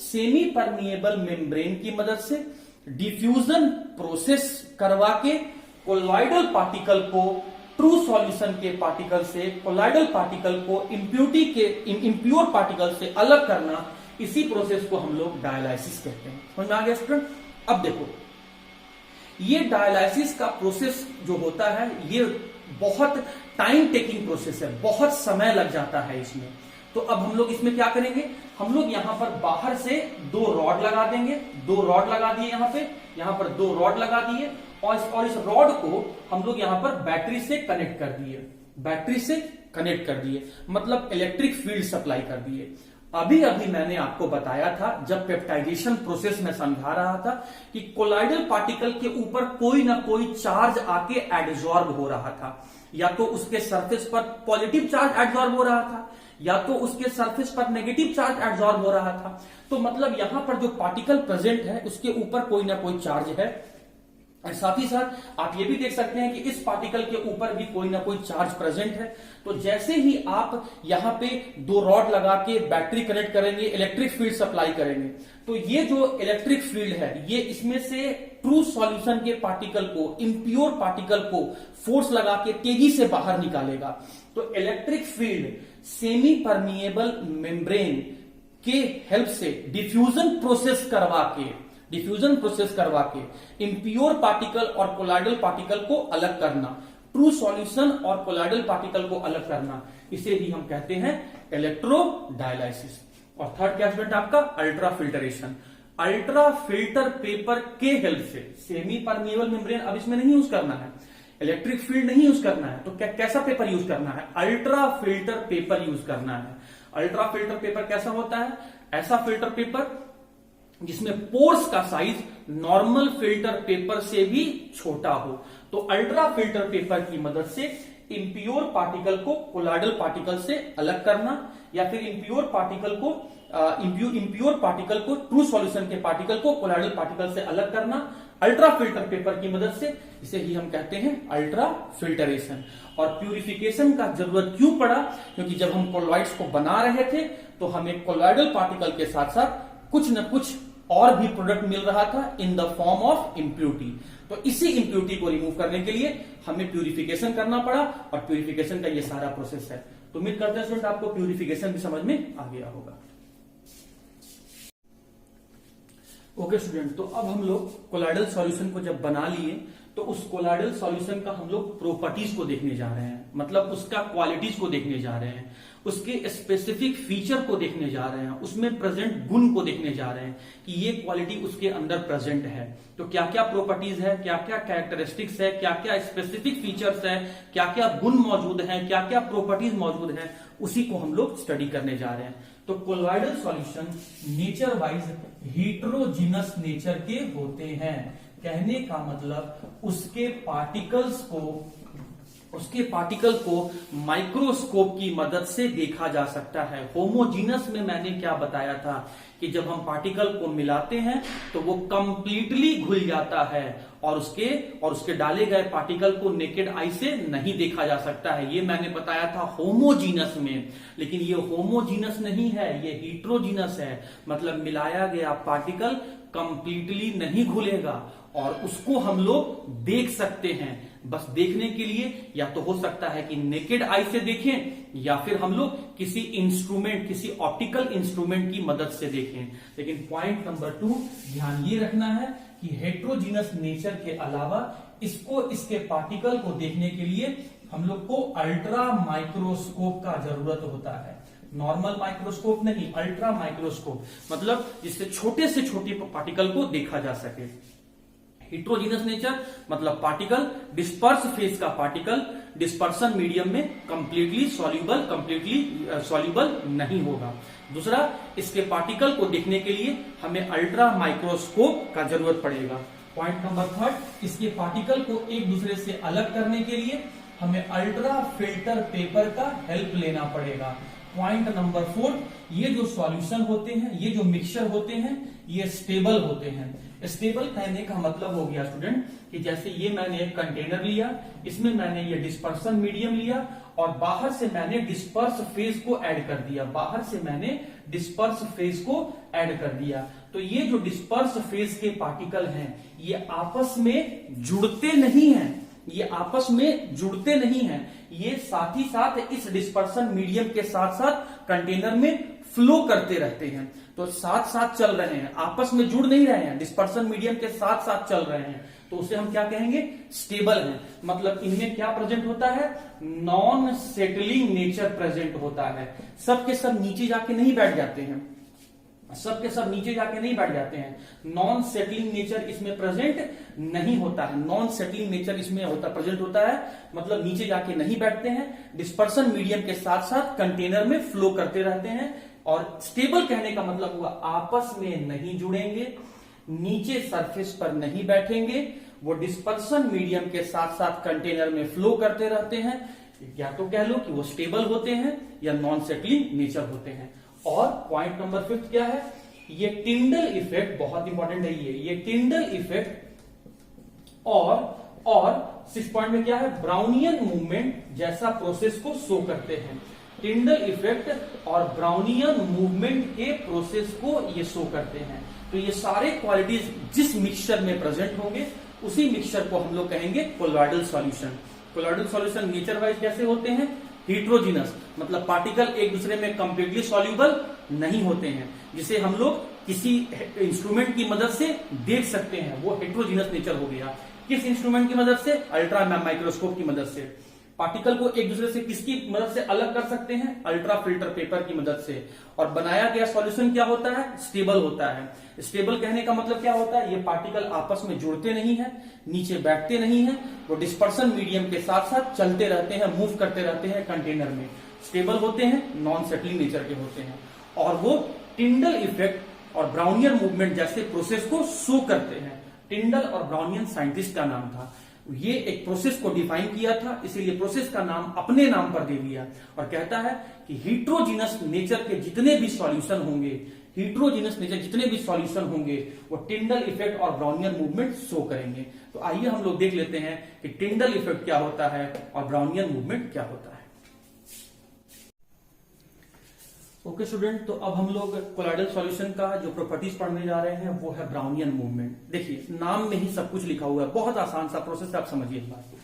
सेमी परमिएबल मेम्ब्रेन की मदद से डिफ्यूजन प्रोसेस करवा के कोलाइडल पार्टिकल को ट्रू सॉल्यूशन के पार्टिकल से, कोलाइडल पार्टिकल को इम्प्योरिटी के इम्प्योर पार्टिकल से अलग करना, इसी प्रोसेस को हम लोग डायलाइसिस कहते हैं। समझ में आ गया स्टूडेंट? अब देखो, ये डायलाइसिस का प्रोसेस जो होता है ये बहुत टाइम टेकिंग प्रोसेस है, बहुत समय लग जाता है इसमें। तो अब हम लोग इसमें क्या करेंगे, हम लोग यहां पर बाहर से 2 रॉड लगा देंगे, 2 रॉड लगा दिए यहां पर 2 रॉड लगा दिए, और इस रॉड को हम लोग यहां पर बैटरी से कनेक्ट कर दिए, बैटरी से कनेक्ट कर दिए, मतलब इलेक्ट्रिक फील्ड सप्लाई कर दिए। अभी अभी मैंने आपको बताया था, जब पेप्टाइजेशन प्रोसेस में समझा रहा था, कि कोलाइडल पार्टिकल के ऊपर कोई ना कोई चार्ज आके एडजॉर्ब हो रहा था। या तो उसके सरफेस पर पॉजिटिव चार्ज एडजॉर्ब हो रहा था, या तो उसके सरफेस पर नेगेटिव चार्ज एडजॉर्ब हो रहा था। तो मतलब यहां पर जो पार्टिकल प्रेजेंट है उसके ऊपर कोई ना कोई चार्ज है। और साथ ही साथ आप ये भी देख सकते हैं कि इस पार्टिकल के ऊपर भी कोई ना कोई चार्ज प्रेजेंट है। तो जैसे ही आप यहां पे 2 रॉड लगा के बैटरी कनेक्ट करेंगे, इलेक्ट्रिक फील्ड सप्लाई करेंगे, तो ये जो इलेक्ट्रिक फील्ड है ये इसमें से ट्रू सॉल्यूशन के पार्टिकल को, इम्प्योर पार्टिकल को फोर्स लगा के तेजी से बाहर निकालेगा। तो electric field semi permeable membrane के हेल्प से डिफ्यूजन प्रोसेस करवा के इम्प्योर पार्टिकल और कोलाइडल पार्टिकल को अलग करना, ट्रू सॉल्यूशन और कोलाइडल पार्टिकल को अलग करना, इसे ही हम कहते हैं इलेक्ट्रोडायलाइसिस। और थर्ड क्या स्टूडेंट आपका, ultra filtration. Ultra filter paper के हेल्प से सेमी परमिएबल मेम्ब्रेन अब इसमें नहीं यूज करना है, इलेक्ट्रिक फील्ड नहीं यूज करना है, तो कैसा पेपर यूज करना है, अल्ट्रा फिल्टर पेपर यूज करना है। अल्ट्रा फिल्टर पेपर कैसा होता है, ऐसा फिल्टर पेपर जिसमें पोर्स का साइज नॉर्मल फिल्टर पेपर से भी छोटा हो। तो अल्ट्रा फिल्टर पेपर की मदद से इम्प्योर पार्टिकल को कोलाइडल पार्टिकल से अलग करना, या फिर इम्प्योर पार्टिकल को ट्रू सॉल्यूशन के पार्टिकल को कोलाइडल पार्टिकल से अलग करना अल्ट्रा फिल्टर पेपर की मदद से, इसे ही हम कहते हैं अल्ट्रा फिल्टरेशन। और प्यूरिफिकेशन का जरूरत क्यों पड़ा, क्योंकि जब हम कोलॉइड्स को बना रहे थे तो हमें कोलाइडल पार्टिकल के साथ साथ कुछ न कुछ और भी प्रोडक्ट मिल रहा था in the form of impurity. तो इसी इम्प्यूरिटी को रिमूव करने के लिए हमें प्यूरिफिकेशन करना पड़ा, और प्यूरिफिकेशन का ये सारा प्रोसेस है। तो उम्मीद करते हैं स्टूडेंट आपको प्यूरिफिकेशन भी समझ में आ गया होगा। ओके स्टूडेंट, तो अब हम लोग कोलाइडल सॉल्यूशन को जब बना लिए तो उस कोलाइडल सॉल्यूशन का हम लोग प्रॉपर्टीज को देखने जा रहे हैं, मतलब उसका क्वालिटीज को देखने जा रहे हैं, उसके स्पेसिफिक फीचर को देखने जा रहे हैं, उसमें प्रेजेंट गुण को देखने जा रहे हैं कि ये क्वालिटी उसके अंदर प्रेजेंट है। तो क्या क्या प्रॉपर्टीज है, क्या क्या कैरेक्टरिस्टिक्स है, क्या क्या स्पेसिफिक फीचर्स है, क्या क्या गुण मौजूद हैं, क्या क्या प्रॉपर्टीज मौजूद हैं, उसी को हम लोग स्टडी करने जा रहे हैं। तो colloidal solution nature wise heterogeneous nature के होते हैं। कहने का मतलब उसके पार्टिकल को माइक्रोस्कोप की मदद से देखा जा सकता है। होमोजीनस में मैंने क्या बताया था कि जब हम पार्टिकल को मिलाते हैं तो वो कंप्लीटली घुल जाता है और उसके डाले गए पार्टिकल को नेकेड आई से नहीं देखा जा सकता है। ये मैंने बताया था होमोजीनस में। लेकिन ये होमोजीनस नहीं है, ये हीट्रोजीनस है, मतलब मिलाया गया पार्टिकल कंप्लीटली नहीं घुलेगा और उसको हम लोग देख सकते हैं। बस देखने के लिए या तो हो सकता है कि नेकेड आई से देखें या फिर हम लोग किसी इंस्ट्रूमेंट, किसी ऑप्टिकल इंस्ट्रूमेंट की मदद से देखें। लेकिन पॉइंट नंबर 2 ध्यान ये रखना है कि हेट्रोजीनस नेचर के अलावा इसके पार्टिकल को देखने के लिए हम लोग को अल्ट्रा माइक्रोस्कोप का जरूरत होता है। नॉर्मल माइक्रोस्कोप नहीं, अल्ट्रा माइक्रोस्कोप, मतलब जिससे छोटे से छोटे पार्टिकल को देखा जा सके। हेट्रोजीनस नेचर मतलब पार्टिकल डिस्पर्स फेज का पार्टिकल डिस्पर्सन मीडियम में कंप्लीटली सॉल्यूबल नहीं होगा। दूसरा, इसके पार्टिकल को देखने के लिए हमें अल्ट्रा माइक्रोस्कोप का जरूरत पड़ेगा। पॉइंट नंबर थर्ड, इसके पार्टिकल को एक दूसरे से अलग करने के लिए हमें अल्ट्रा फिल्टर पेपर का हेल्प लेना पड़ेगा। पॉइंट नंबर फोर्थ, ये जो सॉल्यूशन होते हैं, ये जो मिक्सचर होते हैं, ये स्टेबल होते हैं। स्टेबल कहने का मतलब हो गया स्टूडेंट कि जैसे ये मैंने एक कंटेनर लिया, इसमें मैंने ये डिस्पर्सन मीडियम लिया और बाहर से मैंने डिस्पर्स फेज को ऐड कर दिया, तो ये जो डिस्पर्स फेज के पार्टिकल हैं ये आपस में जुड़ते नहीं हैं, ये साथ ही साथ इस डिस्पर्सन मीडियम के साथ साथ कंटेनर में फ्लो करते रहते हैं। तो साथ साथ चल रहे हैं, आपस में जुड़ नहीं रहे हैं, डिस्पर्सन मीडियम के साथ साथ चल रहे हैं, तो उसे हम क्या कहेंगे? स्टेबल है। मतलब इनमें क्या प्रेजेंट होता है? नॉन सेटलिंग नेचर प्रेजेंट होता है। सबके सब नीचे जाके नहीं बैठ जाते हैं, नॉन सेटलिंग नेचर इसमें प्रेजेंट नहीं होता है। प्रेजेंट होता है मतलब नीचे जाके नहीं बैठते हैं, डिस्पर्सन मीडियम के साथ साथ कंटेनर में फ्लो करते रहते हैं। और स्टेबल कहने का मतलब हुआ आपस में नहीं जुड़ेंगे, नीचे सरफेस पर नहीं बैठेंगे, वो डिस्पर्सन मीडियम के साथ साथ कंटेनर में फ्लो करते रहते हैं। या तो कह लो कि वो स्टेबल होते हैं या नॉन सेटलिंग नेचर होते हैं। और पॉइंट नंबर 5 क्या है? ये टिंडल इफेक्ट बहुत इंपॉर्टेंट है। ये टिंडल इफेक्ट और 6 पॉइंट में क्या है? ब्राउनियन मूवमेंट जैसा प्रोसेस को शो करते हैं। टिंडल इफेक्ट और ब्राउनियन मूवमेंट के प्रोसेस को ये शो करते हैं। तो ये सारे क्वालिटीज जिस मिक्सचर में प्रेजेंट होंगे उसी मिक्सचर को हम लोग कहेंगे colloidal solution. Colloidal solution nature wise कैसे होते हैं? हेट्रोजीनस, मतलब पार्टिकल एक दूसरे में कंप्लीटली सॉल्यूबल नहीं होते हैं, जिसे हम लोग किसी इंस्ट्रूमेंट की मदद से देख सकते हैं, वो हेट्रोजीनस नेचर हो गया। किस इंस्ट्रूमेंट की मदद से? अल्ट्रा माइक्रोस्कोप की मदद से। पार्टिकल को एक दूसरे से किसकी मदद से अलग कर सकते हैं? अल्ट्रा फिल्टर पेपर की मदद से। और बनाया गया सॉल्यूशन क्या होता है? स्टेबल होता है। स्टेबल कहने का मतलब क्या होता है? ये पार्टिकल आपस में जुड़ते नहीं है, नीचे बैठते नहीं है, वो डिस्पर्सन मीडियम के साथ साथ चलते रहते हैं, मूव करते रहते हैं कंटेनर में। स्टेबल होते हैं, नॉन सेटलिंग नेचर के होते हैं, और वो टिंडल इफेक्ट और ब्राउनियन मूवमेंट जैसे प्रोसेस को शो करते हैं। टिंडल और ब्राउनियन साइंटिस्ट का नाम था, ये एक प्रोसेस को डिफाइन किया था, इसीलिए प्रोसेस का नाम अपने नाम पर दे दिया। और कहता है कि हेट्रोजीनस नेचर के जितने भी सॉल्यूशन होंगे वो टिंडल इफेक्ट और ब्राउनियन मूवमेंट शो करेंगे। तो आइए हम लोग देख लेते हैं कि टिंडल इफेक्ट क्या होता है और ब्राउनियन मूवमेंट क्या होता है। ओके स्टूडेंट, तो अब हम लोग कोलॉइडल सॉल्यूशन का जो प्रॉपर्टीज पढ़ने जा रहे हैं वो है ब्राउनियन मूवमेंट। देखिए नाम में ही सब कुछ लिखा हुआ है, बहुत आसान सा प्रोसेस, आप समझिए इस बात को।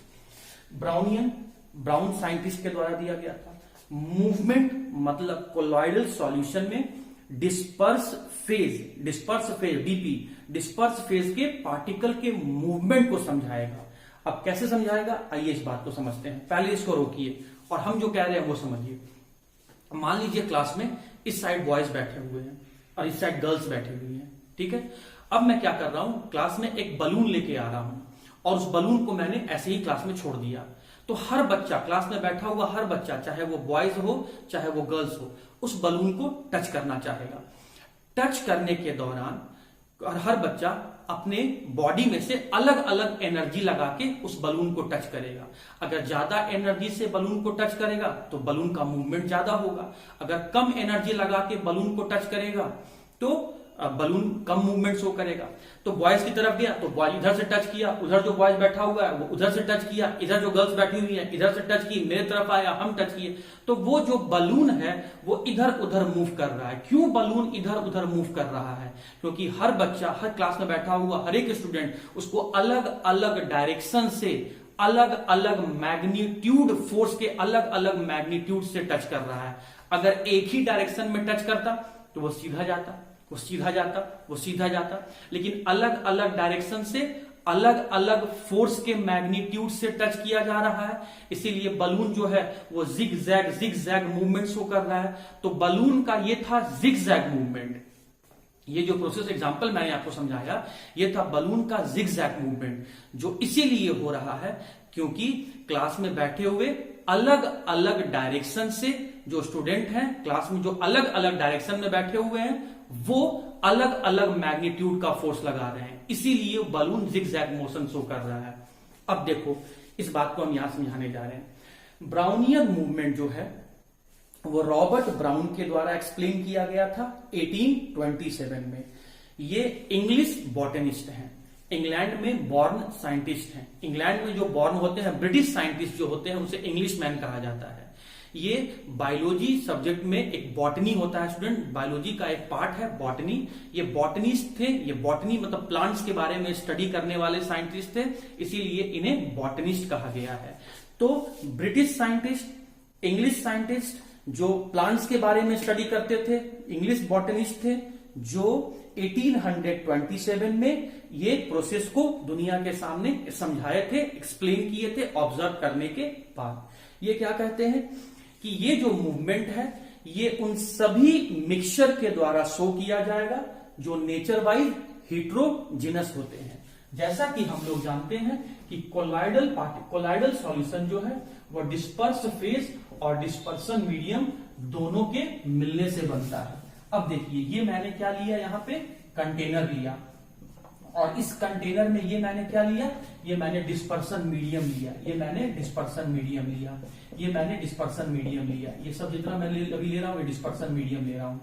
ब्राउन साइंटिस्ट के द्वारा दिया गया था। मूवमेंट मतलब कोलॉइडल सॉल्यूशन में disperse phase DP, disperse phase के पार्टिकल के मूवमेंट को समझाएगा। अब कैसे समझाएगा, आइए इस बात को समझते हैं। पहले इसको रोकिए और हम जो कह रहे हैं वो समझिए। मान लीजिए क्लास में इस साइड बॉयज बैठे हुए हैं और इस साइड गर्ल्स बैठी हुई हैं, ठीक है। अब मैं क्या कर रहा हूं, क्लास में एक बलून लेके आ रहा हूं और उस बलून को मैंने ऐसे ही क्लास में छोड़ दिया। तो हर बच्चा, क्लास में बैठा हुआ हर बच्चा, चाहे वो बॉयज हो चाहे वो गर्ल्स हो, उस बलून को टच करना चाहेगा। टच करने के दौरान हर बच्चा अपने बॉडी में से अलग अलग एनर्जी लगा के उस बलून को टच करेगा। अगर ज्यादा एनर्जी से बलून को टच करेगा तो बलून का मूवमेंट ज्यादा होगा, अगर कम एनर्जी लगा के बलून को टच करेगा तो बलून कम मूवमेंट शो करेगा। तो बॉयज की तरफ गया तो बॉयज इधर से टच किया, उधर जो बॉयज बैठा हुआ है वो उधर से टच किया, इधर जो गर्ल्स बैठी हुई है इधर से टच की, मेरे तरफ आया हम टच किए, तो वो जो बलून है वो इधर उधर मूव कर रहा है। क्यों बलून इधर उधर मूव कर रहा है? क्योंकि हर बच्चा, हर क्लास में बैठा हुआ हर एक स्टूडेंट उसको अलग अलग डायरेक्शन से, अलग अलग मैग्नीट्यूड, फोर्स के अलग अलग मैग्नीट्यूड से टच कर रहा है। अगर एक ही डायरेक्शन में टच करता तो वो सीधा जाता, वो सीधा जाता, वो सीधा जाता, लेकिन अलग अलग डायरेक्शन से अलग अलग फोर्स के मैग्नीट्यूड से टच किया जा रहा है, इसीलिए बलून जो है वो जिग जैग मूवमेंट शो कर रहा है। तो बलून का ये था जिग जैग मूवमेंट। ये जो प्रोसेस एग्जांपल मैंने आपको समझाया ये था बलून का जिग जैग मूवमेंट, जो इसीलिए हो रहा है क्योंकि क्लास में बैठे हुए अलग अलग डायरेक्शन से जो स्टूडेंट हैं क्लास में जो अलग अलग डायरेक्शन में बैठे हुए हैं वो अलग अलग मैग्नीट्यूड का फोर्स लगा रहे हैं, इसीलिए बलून जिगजैग मोशन शो कर रहा है। अब देखो इस बात को हम यहां समझाने जा रहे हैं। ब्राउनियन मूवमेंट जो है वो रॉबर्ट ब्राउन के द्वारा एक्सप्लेन किया गया था 1827 में। ये इंग्लिश बॉटनिस्ट हैं, इंग्लैंड में बॉर्न साइंटिस्ट हैं। इंग्लैंड में जो बॉर्न होते हैं ब्रिटिश साइंटिस्ट जो होते हैं उनसे इंग्लिश मैन कहा जाता है। ये बायोलॉजी सब्जेक्ट में एक बॉटनी होता है स्टूडेंट, बायोलॉजी का एक पार्ट है बॉटनी। ये बॉटनिस्ट थे, ये बॉटनी मतलब प्लांट्स के बारे में स्टडी करने वाले साइंटिस्ट थे, इसीलिए इन्हें बॉटनिस्ट कहा गया है। तो ब्रिटिश साइंटिस्ट, इंग्लिश साइंटिस्ट जो प्लांट्स के बारे में स्टडी करते थे, इंग्लिश बॉटनिस्ट थे जो 1827 में ये प्रोसेस को दुनिया के सामने समझाए थे, एक्सप्लेन किए थे ऑब्जर्व करने के बाद। ये क्या कहते हैं कि ये जो मूवमेंट है ये उन सभी मिक्सचर के द्वारा शो किया जाएगा जो नेचर वाइज हिट्रोजिनस होते हैं। जैसा कि हम लोग जानते हैं कि कोलाइडल सॉल्यूशन जो है वो डिस्पर्स फेज और डिस्पर्सन मीडियम दोनों के मिलने से बनता है। अब देखिए ये मैंने क्या लिया, यहाँ पे कंटेनर लिया और इस कंटेनर में ये मैंने क्या लिया, ये मैंने डिस्पर्सन मीडियम लिया, ये मैंने डिस्पर्सन मीडियम लिया, ये मैंने डिस्पर्सन मीडियम लिया, ये सब जितना मैं अभी ले रहा हूं डिस्पर्सन मीडियम ले रहा हूं।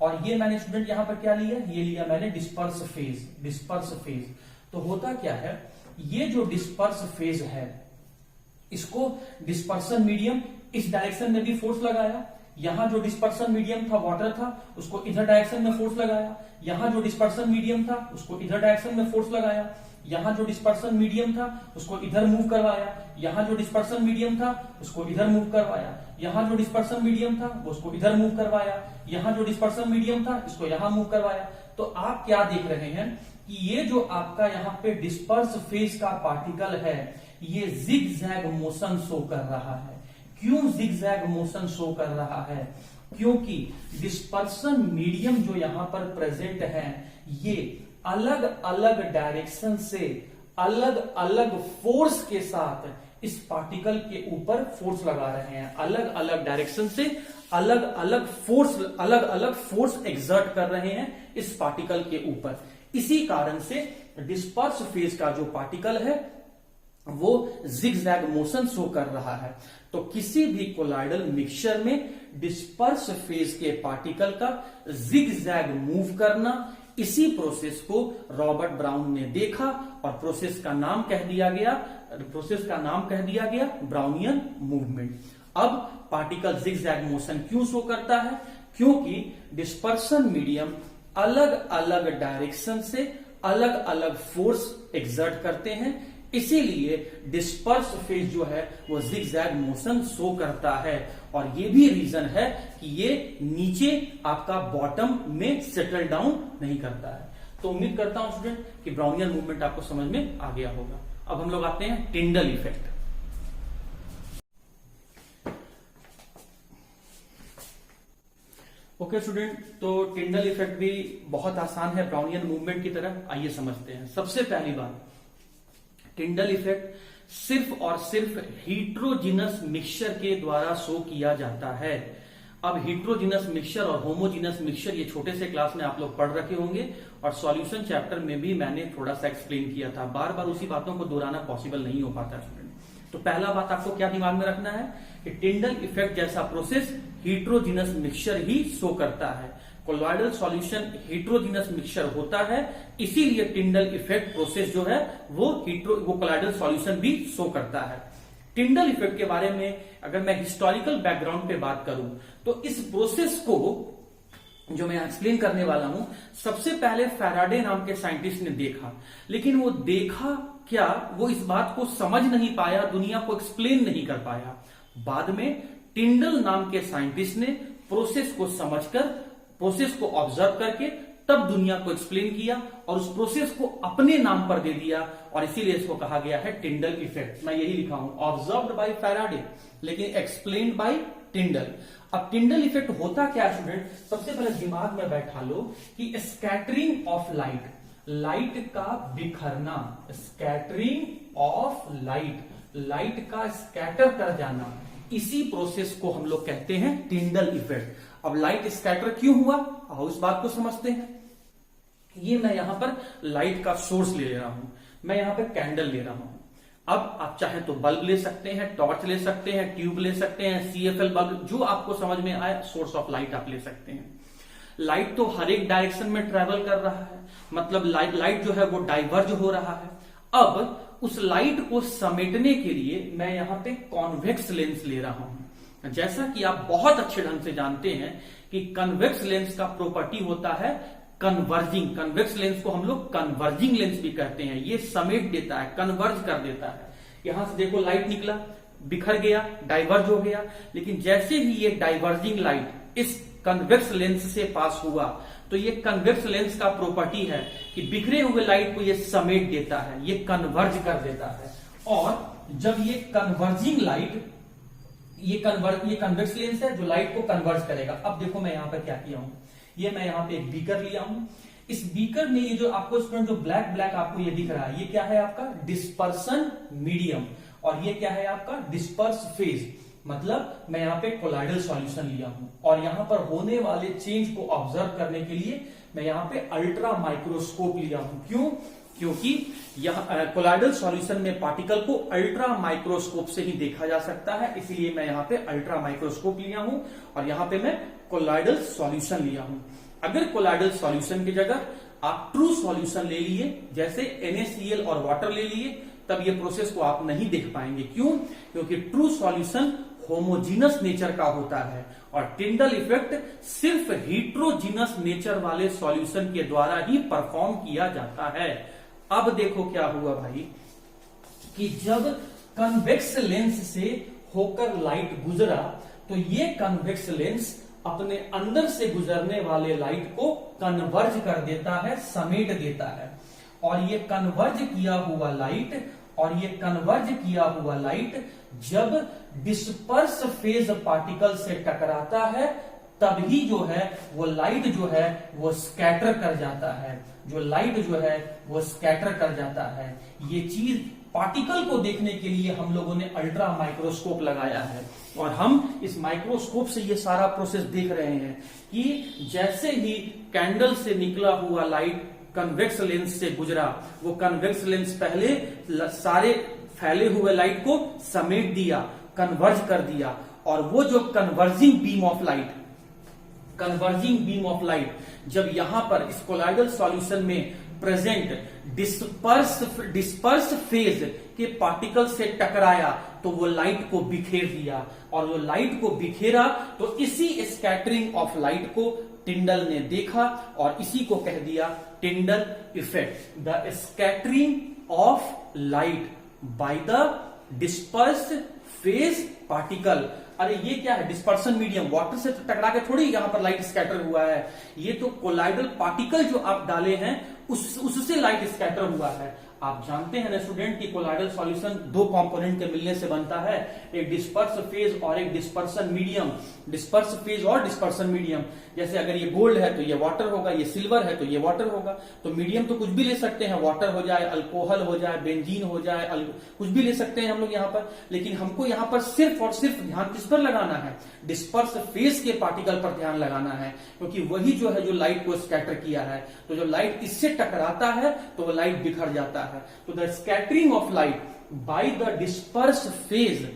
और ये मैंने स्टूडेंट यहां पर क्या लिया, ये लिया मैंने डिस्पर्स फेज, डिस्पर्स फेज। तो होता क्या है, ये जो डिस्पर्स फेज है इसको डिस्पर्सन मीडियम इस डायरेक्शन में भी फोर्स लगाया, यहां जो डिस्पर्सन मीडियम था वाटर था उसको इधर डायरेक्शन में फोर्स लगाया, यहां जो डिस्पर्सन मीडियम था उसको इधर डायरेक्शन में फोर्स लगाया, यहां जो डिस्पर्सन मीडियम था उसको इधर मूव करवाया, यहां जो डिस्पर्सन मीडियम था उसको इधर मूव करवाया, यहां जो डिस्पर्सन मीडियम था उसको इधर मूव करवाया, यहां जो डिस्पर्सन मीडियम था इसको यहां मूव करवाया। तो आप क्या देख रहे हैं कि ये जो आपका यहाँ पे डिस्पर्स फेज का पार्टिकल है ये जिग-जैग मोशन शो कर रहा है। क्यों जिग-जैग मोशन शो कर रहा है, क्योंकि डिस्पर्सन मीडियम जो यहां पर प्रेजेंट है ये अलग अलग डायरेक्शन से अलग अलग फोर्स के साथ इस पार्टिकल के ऊपर फोर्स लगा रहे हैं, अलग अलग डायरेक्शन से अलग अलग फोर्स एक्सर्ट कर रहे हैं इस पार्टिकल के ऊपर। इसी कारण से डिस्पर्स फेज का जो पार्टिकल है वो जिग-जैग मोशन शो कर रहा है। तो किसी भी कोलाइडल मिक्सचर में डिस्पर्स फेज के पार्टिकल का जिग-जैग मूव करना, इसी प्रोसेस को रॉबर्ट ब्राउन ने देखा और प्रोसेस का नाम कह दिया गया ब्राउनियन मूवमेंट। अब पार्टिकल जिग-जैग मोशन क्यों शो करता है, क्योंकि डिस्पर्सन मीडियम अलग अलग डायरेक्शन से अलग अलग फोर्स एक्सर्ट करते हैं, इसीलिए डिस्पर्स फेज जो है वो जिग-जैग मोशन शो करता है। और ये भी रीजन है कि ये नीचे आपका बॉटम में सेटल डाउन नहीं करता है। तो उम्मीद करता हूं स्टूडेंट कि ब्राउनियन मूवमेंट आपको समझ में आ गया होगा। अब हम लोग आते हैं टिंडल इफेक्ट। ओके स्टूडेंट, तो टिंडल इफेक्ट भी बहुत आसान है ब्राउनियन मूवमेंट की तरह। आइए समझते हैं। सबसे पहली बात, टिंडल इफेक्ट सिर्फ और सिर्फ हीट्रोजिनस मिक्सचर के द्वारा शो किया जाता है। अब हीट्रोजिनस मिक्सचर और होमोजिनस मिक्सचर ये छोटे से क्लास में आप लोग पढ़ रखे होंगे और सॉल्यूशन चैप्टर में भी मैंने थोड़ा सा एक्सप्लेन किया था। बार बार उसी बातों को दोहराना पॉसिबल नहीं हो पाता स्टूडेंट। तो पहला बात आपको क्या दिमाग में रखना है कि टिंडल इफेक्ट जैसा प्रोसेस हीट्रोजिनस मिक्सचर ही शो करता है। कोलॉइडल सॉल्यूशन हीट्रोजिनस मिक्सचर होता है, इसीलिए टिंडल इफेक्ट प्रोसेस जो है वो कोलॉइडल सॉल्यूशन भी शो करता है। टिंडल इफेक्ट के बारे में अगर मैं हिस्टोरिकल बैकग्राउंड पे बात करूं तो इस प्रोसेस को जो मैं एक्सप्लेन करने वाला हूं, सबसे पहले फैराडे नाम के साइंटिस्ट ने देखा, लेकिन वो देखा क्या, वो इस बात को समझ नहीं पाया, दुनिया को एक्सप्लेन नहीं कर पाया। बाद में टिंडल नाम के साइंटिस्ट ने प्रोसेस को समझकर, प्रोसेस को ऑब्जर्व करके तब दुनिया को एक्सप्लेन किया और उस प्रोसेस को अपने नाम पर दे दिया और इसीलिए इसको कहा गया है टिंडल इफेक्ट। मैं यही लिखा हूं, ऑब्जर्व्ड बाय फैराडे लेकिन एक्सप्लेन्ड बाय टिंडल। अब टिंडल इफेक्ट होता क्या है स्टूडेंट, सबसे पहले दिमाग में बैठा लो कि स्कैटरिंग ऑफ लाइट, लाइट का बिखरना, स्कैटरिंग ऑफ लाइट, लाइट का स्कैटर कर जाना, इसी प्रोसेस को हम लोग कहते हैं टिंडल इफेक्ट। अब लाइट स्कैटर क्यों हुआ, आओ इस बात को समझते हैं। ये मैं यहां पर लाइट का सोर्स ले रहा हूं, मैं यहां पर कैंडल ले रहा हूं। अब आप चाहे तो बल्ब ले सकते हैं, टॉर्च ले सकते हैं, ट्यूब ले सकते हैं, CFL बल्ब, जो आपको समझ में आए सोर्स ऑफ लाइट आप ले सकते हैं। लाइट तो हर एक डायरेक्शन में ट्रेवल कर रहा है, मतलब लाइट जो है वो डाइवर्ज हो रहा है। अब उस लाइट को समेटने के लिए मैं यहां पे कॉन्वेक्स लेंस ले रहा हूं। जैसा कि आप बहुत अच्छे ढंग से जानते हैं कि कन्वेक्स लेंस का प्रॉपर्टी होता है कन्वर्जिंग। कन्वेक्स लेंस को हम लोग कन्वर्जिंग लेंस भी कहते हैं। ये समेट देता है, कन्वर्ज कर देता है। यहां से देखो लाइट निकला, बिखर गया, डाइवर्ज हो गया, लेकिन जैसे ही ये डाइवर्जिंग लाइट इस कन्वेक्स लेंस से पास हुआ तो ये कन्वेक्स लेंस का प्रॉपर्टी है कि बिखरे हुए लाइट को ये समेट देता है, ये कन्वर्ज कर देता है। और जब ये कन्वर्जिंग लाइट, ये कन्वेक्स लेंस है जो लाइट को कन्वर्ज करेगा। अब देखो मैं यहां पर क्या किया हूं, ये मैं यहां पे एक बीकर लिया हूं। इस बीकर में ये जो आपको स्टूडेंट जो ब्लैक ब्लैक आपको ये दिख रहा है, ये क्या है आपका डिस्पर्सन मीडियम, और ये क्या है आपका डिस्पर्स फेज। मतलब मैं यहाँ पे कोलाइडल सॉल्यूशन लिया हूं और यहां पर होने वाले चेंज को ऑब्जर्व करने के लिए मैं यहाँ पे अल्ट्रा माइक्रोस्कोप लिया हूं। क्यों? क्योंकि यह कोलाइडल सॉल्यूशन में पार्टिकल को अल्ट्रा माइक्रोस्कोप से ही देखा जा सकता है, इसीलिए मैं यहाँ पे अल्ट्रा माइक्रोस्कोप लिया हूं और यहाँ पे मैं कोलाइडल सॉल्यूशन लिया हूं। अगर कोलाइडल सॉल्यूशन की जगह आप ट्रू सॉल्यूशन ले लिए, जैसे NaCl और वाटर ले लिए, तब ये प्रोसेस को आप नहीं देख पाएंगे। क्यों? क्योंकि ट्रू सॉल्यूशन होमोजीनस नेचर का होता है और टिंडल इफेक्ट सिर्फ हीट्रोजीनस नेचर वाले सॉल्यूशन के द्वारा ही परफॉर्म किया जाता है। अब देखो क्या हुआ भाई कि जब कन्वेक्स लेंस से होकर लाइट गुजरा तो ये कन्वेक्स लेंस अपने अंदर से गुजरने वाले लाइट को कन्वर्ज कर देता है, समेट देता है। और ये कन्वर्ज किया हुआ लाइट जब डिस्पर्स फेज पार्टिकल से टकराता है तभी जो है वो लाइट जो है वो स्कैटर कर जाता है, स्कैटर कर जाता है। ये चीज पार्टिकल को देखने के लिए हम लोगों ने अल्ट्रा माइक्रोस्कोप लगाया है और हम इस माइक्रोस्कोप से ये सारा प्रोसेस देख रहे हैं कि जैसे ही कैंडल से निकला हुआ लाइट कन्वेक्स लेंस से गुजरा, वो कन्वेक्स लेंस पहले सारे फैले हुए लाइट को समेट दिया, कन्वर्ज कर दिया, और वो जो कन्वर्जिंग बीम ऑफ लाइट जब यहां पर इस कोलाइडल सॉल्यूशन में प्रेजेंट डिस्पर्स फेज के पार्टिकल से टकराया तो वो लाइट को बिखेर दिया, और वो लाइट को बिखेरा तो इसी स्कैटरिंग ऑफ लाइट को टिंडल ने देखा और इसी को कह दिया Tyndall effect, the scattering of light by the dispersed phase particle. अरे ये क्या है, डिस्पर्सन मीडियम, वाटर से टकरा के थोड़ी यहां पर लाइट स्कैटर हुआ है, ये तो कोलाइडल पार्टिकल जो आप डाले हैं उससे लाइट स्कैटर हुआ है। आप जानते हैं ना स्टूडेंट कि कोलाइडल सॉल्यूशन दो कंपोनेंट के मिलने से बनता है, एक डिस्पर्स फेज और एक डिस्पर्सन मीडियम। डिस्पर्स फेज और डिस्पर्सन मीडियम, जैसे अगर ये गोल्ड है तो ये वाटर होगा, ये सिल्वर है तो ये वाटर होगा। तो मीडियम तो कुछ भी ले सकते हैं, वाटर हो जाए, अल्कोहल हो जाए, बेंजीन हो जाए, कुछ भी ले सकते हैं हम लोग यहाँ पर। लेकिन हमको यहाँ पर सिर्फ और सिर्फ ध्यान किस पर लगाना है, डिस्पर्स फेज के पार्टिकल पर ध्यान लगाना है, क्योंकि वही जो है जो लाइट को स्कैटर किया है। तो जो लाइट इससे टकराता है तो वो लाइट बिखर जाता है। तो the scattering of light by the disperse phase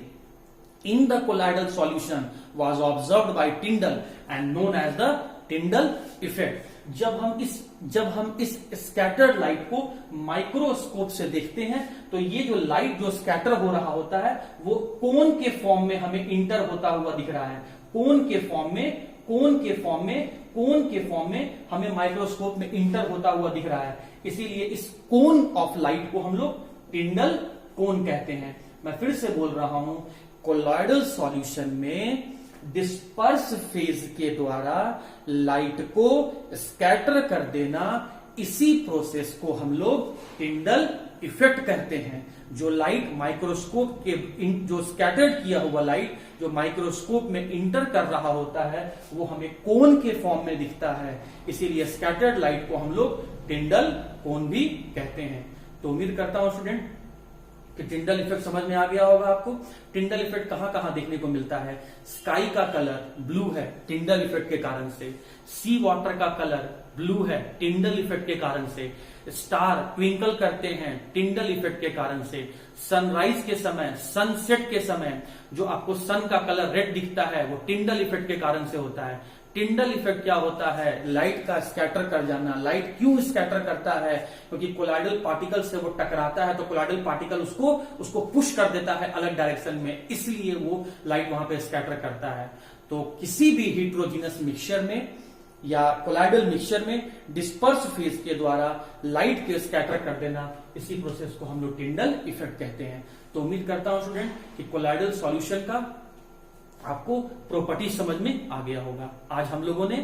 in the colloidal solution was observed by Tyndall and known as the Tyndall effect। जब हम इस स्कैटर्ड लाइट को माइक्रोस्कोप से देखते हैं तो ये जो लाइट जो स्कैटर हो रहा होता है वो कोन के फॉर्म में हमें इंटर होता हुआ दिख रहा है, कोन के फॉर्म में हमें माइक्रोस्कोप में इंटर होता हुआ दिख रहा है। इसीलिए इस कोन ऑफ लाइट को हम लोग टिंडल कोन कहते हैं। मैं फिर से बोल रहा हूं, कोलॉइडल सॉल्यूशन में डिस्पर्स फेज के द्वारा लाइट को स्कैटर कर देना, इसी प्रोसेस को हम लोग टिंडल इफेक्ट कहते हैं। जो लाइट माइक्रोस्कोप के जो स्कैटर्ड किया हुआ लाइट जो माइक्रोस्कोप में इंटर कर रहा होता है वो हमें कोन के फॉर्म में दिखता है, इसीलिए स्कैटर्ड लाइट को हम लोग टिंडल कोन भी कहते हैं। तो उम्मीद करता हूं स्टूडेंट कि टिंडल इफेक्ट समझ में आ गया होगा आपको। टिंडल इफेक्ट कहां कहां देखने को मिलता है? स्काई का कलर ब्लू है टिंडल इफेक्ट के कारण से, सी वाटर का कलर ब्लू है टिंडल इफेक्ट के कारण से, स्टार ट्विंकल करते हैं टिंडल इफेक्ट के कारण से, सनराइज के समय सनसेट के समय जो आपको सन का कलर रेड दिखता है वो टिंडल इफेक्ट के कारण से होता है। टिंडल इफेक्ट क्या होता है? लाइट का स्कैटर कर जाना। लाइट क्यों स्कैटर करता है? क्योंकि कोलाइडल पार्टिकल से वो टकराता है तो कोलाइडल पार्टिकल उसको पुश कर देता है अलग डायरेक्शन में, इसलिए वो लाइट वहां पे स्कैटर करता है। तो किसी भी हिट्रोजीनस मिक्सचर में या कोलाइडल मिक्सचर में डिस्पर्स फेज के द्वारा लाइट के स्कैटर कर देना, इसी प्रोसेस को हम लोग टिंडल इफेक्ट कहते हैं। तो उम्मीद करता हूं स्टूडेंट कि कोलाइडल सॉल्यूशन का आपको प्रॉपर्टी समझ में आ गया होगा। आज हम लोगों ने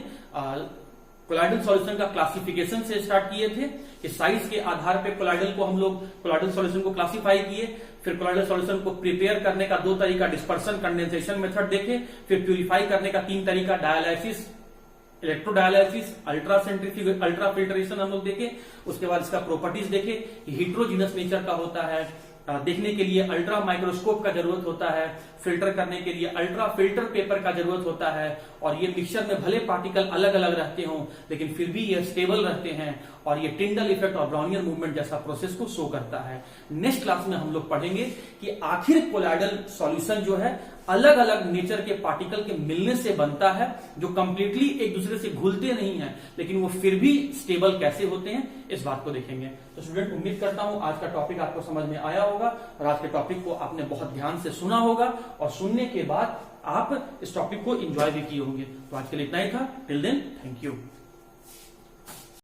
कोलाइडल सॉल्यूशन का क्लासिफिकेशन से स्टार्ट किए थे कि साइज के आधार पे कोलाइडल सॉल्यूशन को क्लासिफाई किए, फिर कोलाइडल सॉल्यूशन को प्रिपेयर करने का 2 तरीका डिस्पर्सन कंडेंसेशन मेथड देखे, फिर प्यूरिफाई करने का 3 तरीका डायलिसिस इलेक्ट्रोडायलिसिस अल्ट्रा फिल्ट्रेशन हम लोग देखे। उसके बाद इसका प्रॉपर्टीज देखे कि हिट्रोजीनस नेचर का होता है, देखने के लिए अल्ट्रा माइक्रोस्कोप का जरूरत होता है, फिल्टर करने के लिए अल्ट्रा फिल्टर पेपर का जरूरत होता है, और ये मिक्सचर में भले पार्टिकल अलग अलग रहते हों लेकिन फिर भी ये स्टेबल रहते हैं, और ये टिंडल इफेक्ट और ब्राउनियन मूवमेंट जैसा प्रोसेस को शो करता है। नेक्स्ट क्लास में हम लोग पढ़ेंगे कि आखिर कोलाइडल सॉल्यूशन जो है अलग अलग नेचर के पार्टिकल के मिलने से बनता है, जो कंप्लीटली एक दूसरे से घुलते नहीं है लेकिन वो फिर भी स्टेबल कैसे होते हैं, इस बात को देखेंगे। तो स्टूडेंट उम्मीद करता हूं आज का टॉपिक आपको समझ में आया होगा और आज के टॉपिक को आपने बहुत ध्यान से सुना होगा, और सुनने के बाद आप इस टॉपिक को एंजॉय भी किए होंगे। तो आज के लिए इतना ही था। Till then thank you.